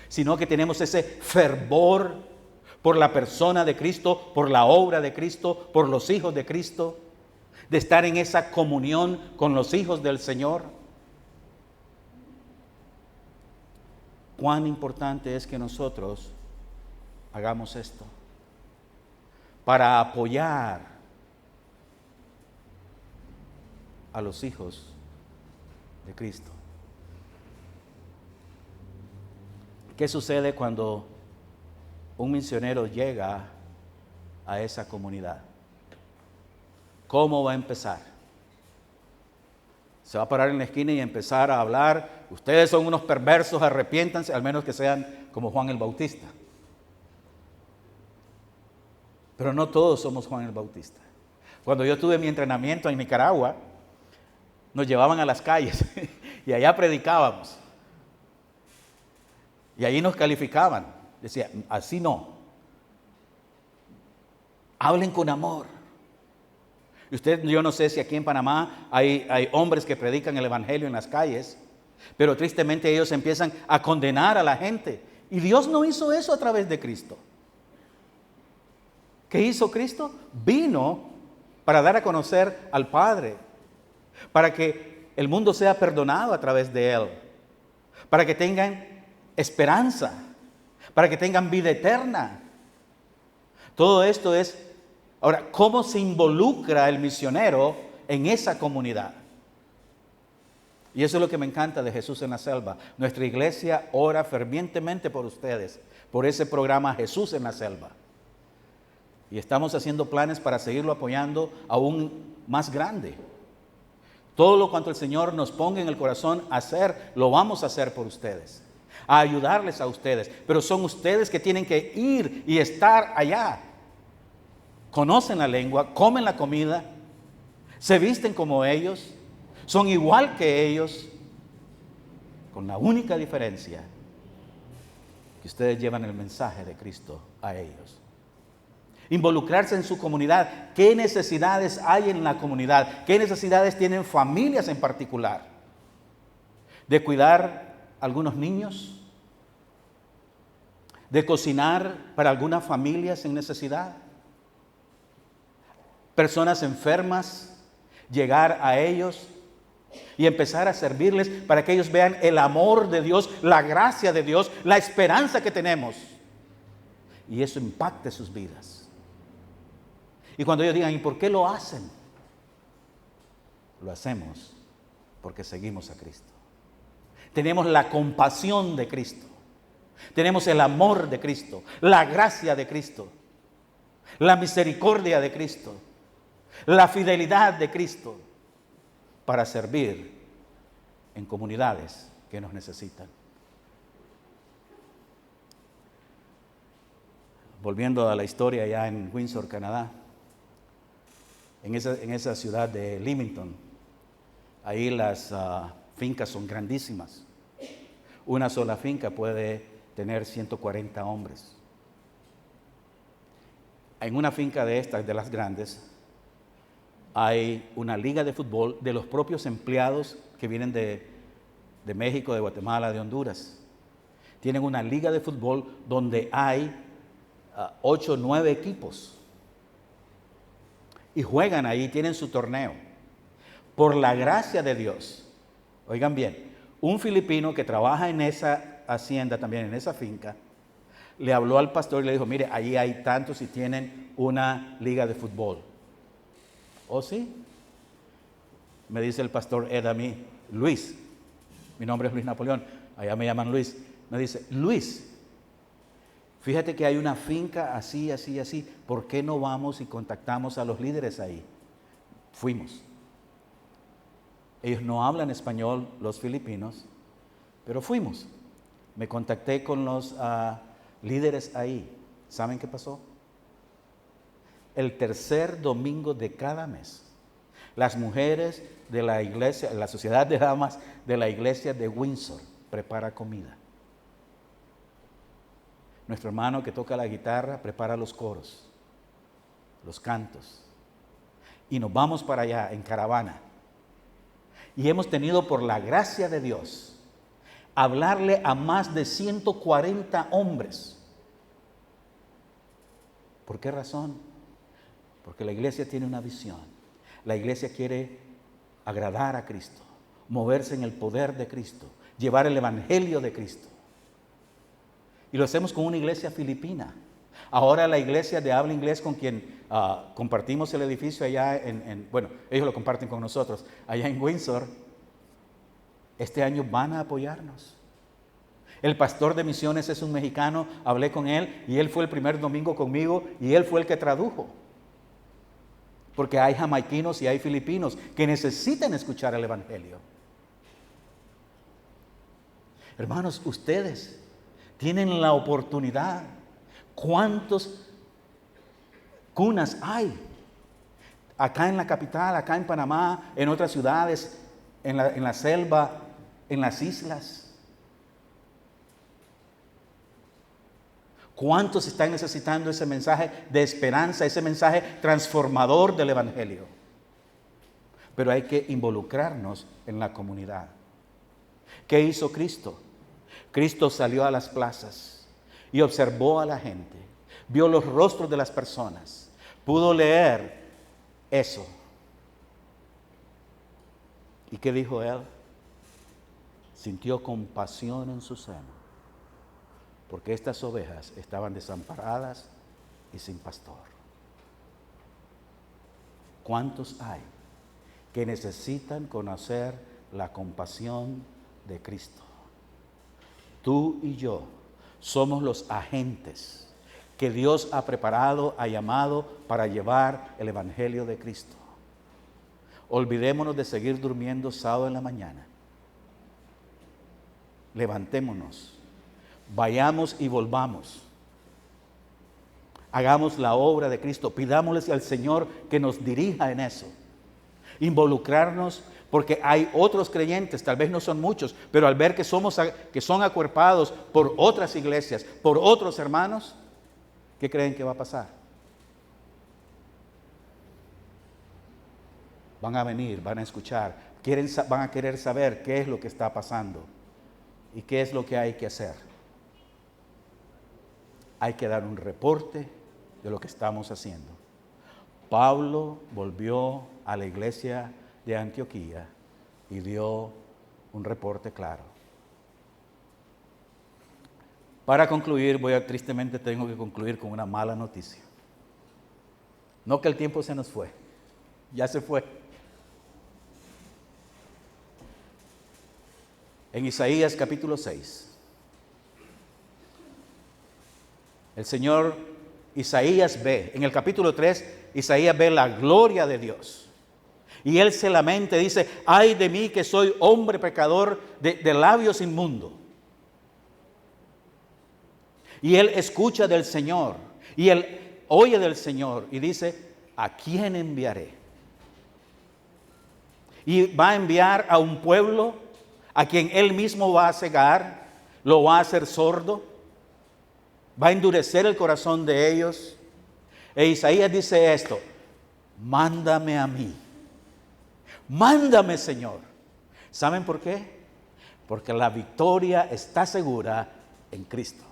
sino que tenemos ese fervor por la persona de Cristo, por la obra de Cristo, por los hijos de Cristo, de estar en esa comunión con los hijos del Señor. Cuán importante es que nosotros hagamos esto para apoyar a los hijos de Cristo. ¿Qué sucede cuando un misionero llega a esa comunidad? ¿Cómo va a empezar? Se va a parar en la esquina y empezar a hablar: ustedes son unos perversos, arrepiéntanse, al menos que sean como Juan el Bautista. Pero no todos somos Juan el Bautista. Cuando yo tuve mi entrenamiento en Nicaragua, nos llevaban a las calles y allá predicábamos. Y ahí nos calificaban. Decía, así no. Hablen con amor. Y usted, yo no sé si aquí en Panamá hay hombres que predican el evangelio en las calles, pero tristemente ellos empiezan a condenar a la gente. Y Dios no hizo eso a través de Cristo. ¿Qué hizo Cristo? Vino para dar a conocer al Padre, para que el mundo sea perdonado a través de Él, para que tengan esperanza, para que tengan vida eterna. Todo esto es... Ahora, ¿cómo se involucra el misionero en esa comunidad? Y eso es lo que me encanta de Jesús en la Selva. Nuestra iglesia ora fervientemente por ustedes, por ese programa Jesús en la Selva. Y estamos haciendo planes para seguirlo apoyando aún más grande. Todo lo cuanto el Señor nos ponga en el corazón a hacer, lo vamos a hacer por ustedes, a ayudarles a ustedes. Pero son ustedes que tienen que ir y estar allá. Conocen la lengua, comen la comida, se visten como ellos, son igual que ellos, con la única diferencia que ustedes llevan el mensaje de Cristo a ellos. Involucrarse en su comunidad. ¿Qué necesidades hay en la comunidad? ¿Qué necesidades tienen familias en particular? De cuidar a algunos niños, de cocinar para algunas familias en necesidad, personas enfermas, llegar a ellos y empezar a servirles para que ellos vean el amor de Dios, la gracia de Dios, la esperanza que tenemos, y eso impacte sus vidas. Y cuando ellos digan, ¿y por qué lo hacen? Lo hacemos porque seguimos a Cristo. Tenemos la compasión de Cristo. Tenemos el amor de Cristo, la gracia de Cristo, la misericordia de Cristo, la fidelidad de Cristo para servir en comunidades que nos necesitan. Volviendo a la historia ya en Windsor, Canadá, en esa ciudad de Leamington, ahí las fincas son grandísimas. Una sola finca puede tener 140 hombres. En una finca de estas, de las grandes, hay una liga de fútbol de los propios empleados que vienen de México, de Guatemala, de Honduras. Tienen una liga de fútbol donde hay 8 o 9 equipos. Y juegan ahí, tienen su torneo. Por la gracia de Dios, oigan bien, un filipino que trabaja en esa hacienda también, en esa finca, le habló al pastor y le dijo, mire, ahí hay tantos y tienen una liga de fútbol. ¿Oh, sí? Me dice el pastor Ed a mí, Luis, mi nombre es Luis Napoleón, allá me llaman Luis, me dice, Luis, fíjate que hay una finca así, así, así, ¿por qué no vamos y contactamos a los líderes ahí? Fuimos. Ellos no hablan español, los filipinos, pero fuimos. Me contacté con los líderes ahí. ¿Saben qué pasó? El tercer domingo de cada mes, las mujeres de la iglesia, la sociedad de damas de la iglesia de Windsor prepara comida. Nuestro hermano que toca la guitarra prepara los coros, los cantos. Y nos vamos para allá en caravana. Y hemos tenido, por la gracia de Dios, hablarle a más de 140 hombres. ¿Por qué razón? Porque la iglesia tiene una visión. La iglesia quiere agradar a Cristo, moverse en el poder de Cristo, llevar el evangelio de Cristo. Y lo hacemos con una iglesia filipina. Ahora la iglesia de habla inglés con quien compartimos el edificio allá bueno, ellos lo comparten con nosotros, allá en Windsor, este año van a apoyarnos. El pastor de misiones es un mexicano, hablé con él y él fue el primer domingo conmigo y él fue el que tradujo. Porque hay jamaiquinos y hay filipinos que necesitan escuchar el evangelio. Hermanos, ustedes tienen la oportunidad. ¿Cuántos cunas hay? Acá en la capital, acá en Panamá, en otras ciudades, en la selva, en las islas. ¿Cuántos están necesitando ese mensaje de esperanza, ese mensaje transformador del evangelio? Pero hay que involucrarnos en la comunidad. ¿Qué hizo Cristo? Cristo salió a las plazas y observó a la gente, vio los rostros de las personas, pudo leer eso. ¿Y qué dijo él? Sintió compasión en su seno, porque estas ovejas estaban desamparadas y sin pastor. ¿Cuántos hay que necesitan conocer la compasión de Cristo? Tú y yo somos los agentes que Dios ha preparado, ha llamado para llevar el evangelio de Cristo. Olvidémonos de seguir durmiendo sábado en la mañana. Levantémonos, vayamos y volvamos. Hagamos la obra de Cristo, pidámosle al Señor que nos dirija en eso. Involucrarnos, porque hay otros creyentes, tal vez no son muchos, pero al ver que son acuerpados por otras iglesias, por otros hermanos, ¿qué creen que va a pasar? Van a venir, van a escuchar, van a querer saber qué es lo que está pasando y qué es lo que hay que hacer. Hay que dar un reporte de lo que estamos haciendo. Pablo volvió a la iglesia de Antioquía y dio un reporte claro. Para concluir, tristemente tengo que concluir con una mala noticia. No que el tiempo se nos fue, ya se fue. En Isaías capítulo 6, el Señor Isaías ve, en el capítulo 3, Isaías ve la gloria de Dios. Y él se lamenta y dice, ay de mí que soy hombre pecador de labios inmundos. Y él escucha del Señor, y él oye del Señor y dice, ¿a quién enviaré? Y va a enviar a un pueblo a quien él mismo va a cegar, lo va a hacer sordo, va a endurecer el corazón de ellos. E Isaías dice esto, mándame a mí. Mándame, Señor. ¿Saben por qué? Porque la victoria está segura en Cristo.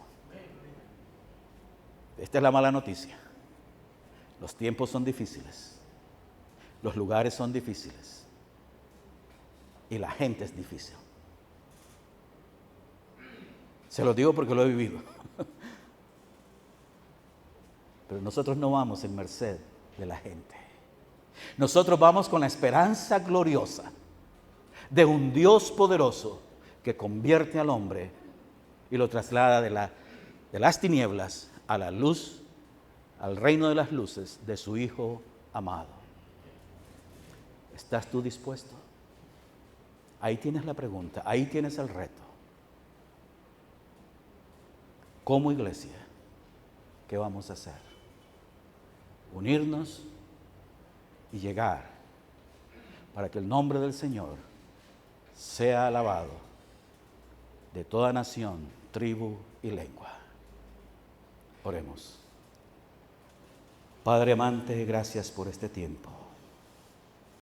Esta es la mala noticia. Los tiempos son difíciles. Los lugares son difíciles. Y la gente es difícil. Se lo digo porque lo he vivido. Pero nosotros no vamos en merced de la gente. Nosotros vamos con la esperanza gloriosa de un Dios poderoso que convierte al hombre y lo traslada de las tinieblas a la luz, al reino de las luces de su Hijo amado. ¿Estás tú dispuesto? Ahí tienes la pregunta, ahí tienes el reto. Como iglesia, ¿qué vamos a hacer? Unirnos y llegar para que el nombre del Señor sea alabado de toda nación, tribu y lengua. Oremos. Padre amante, gracias por este tiempo.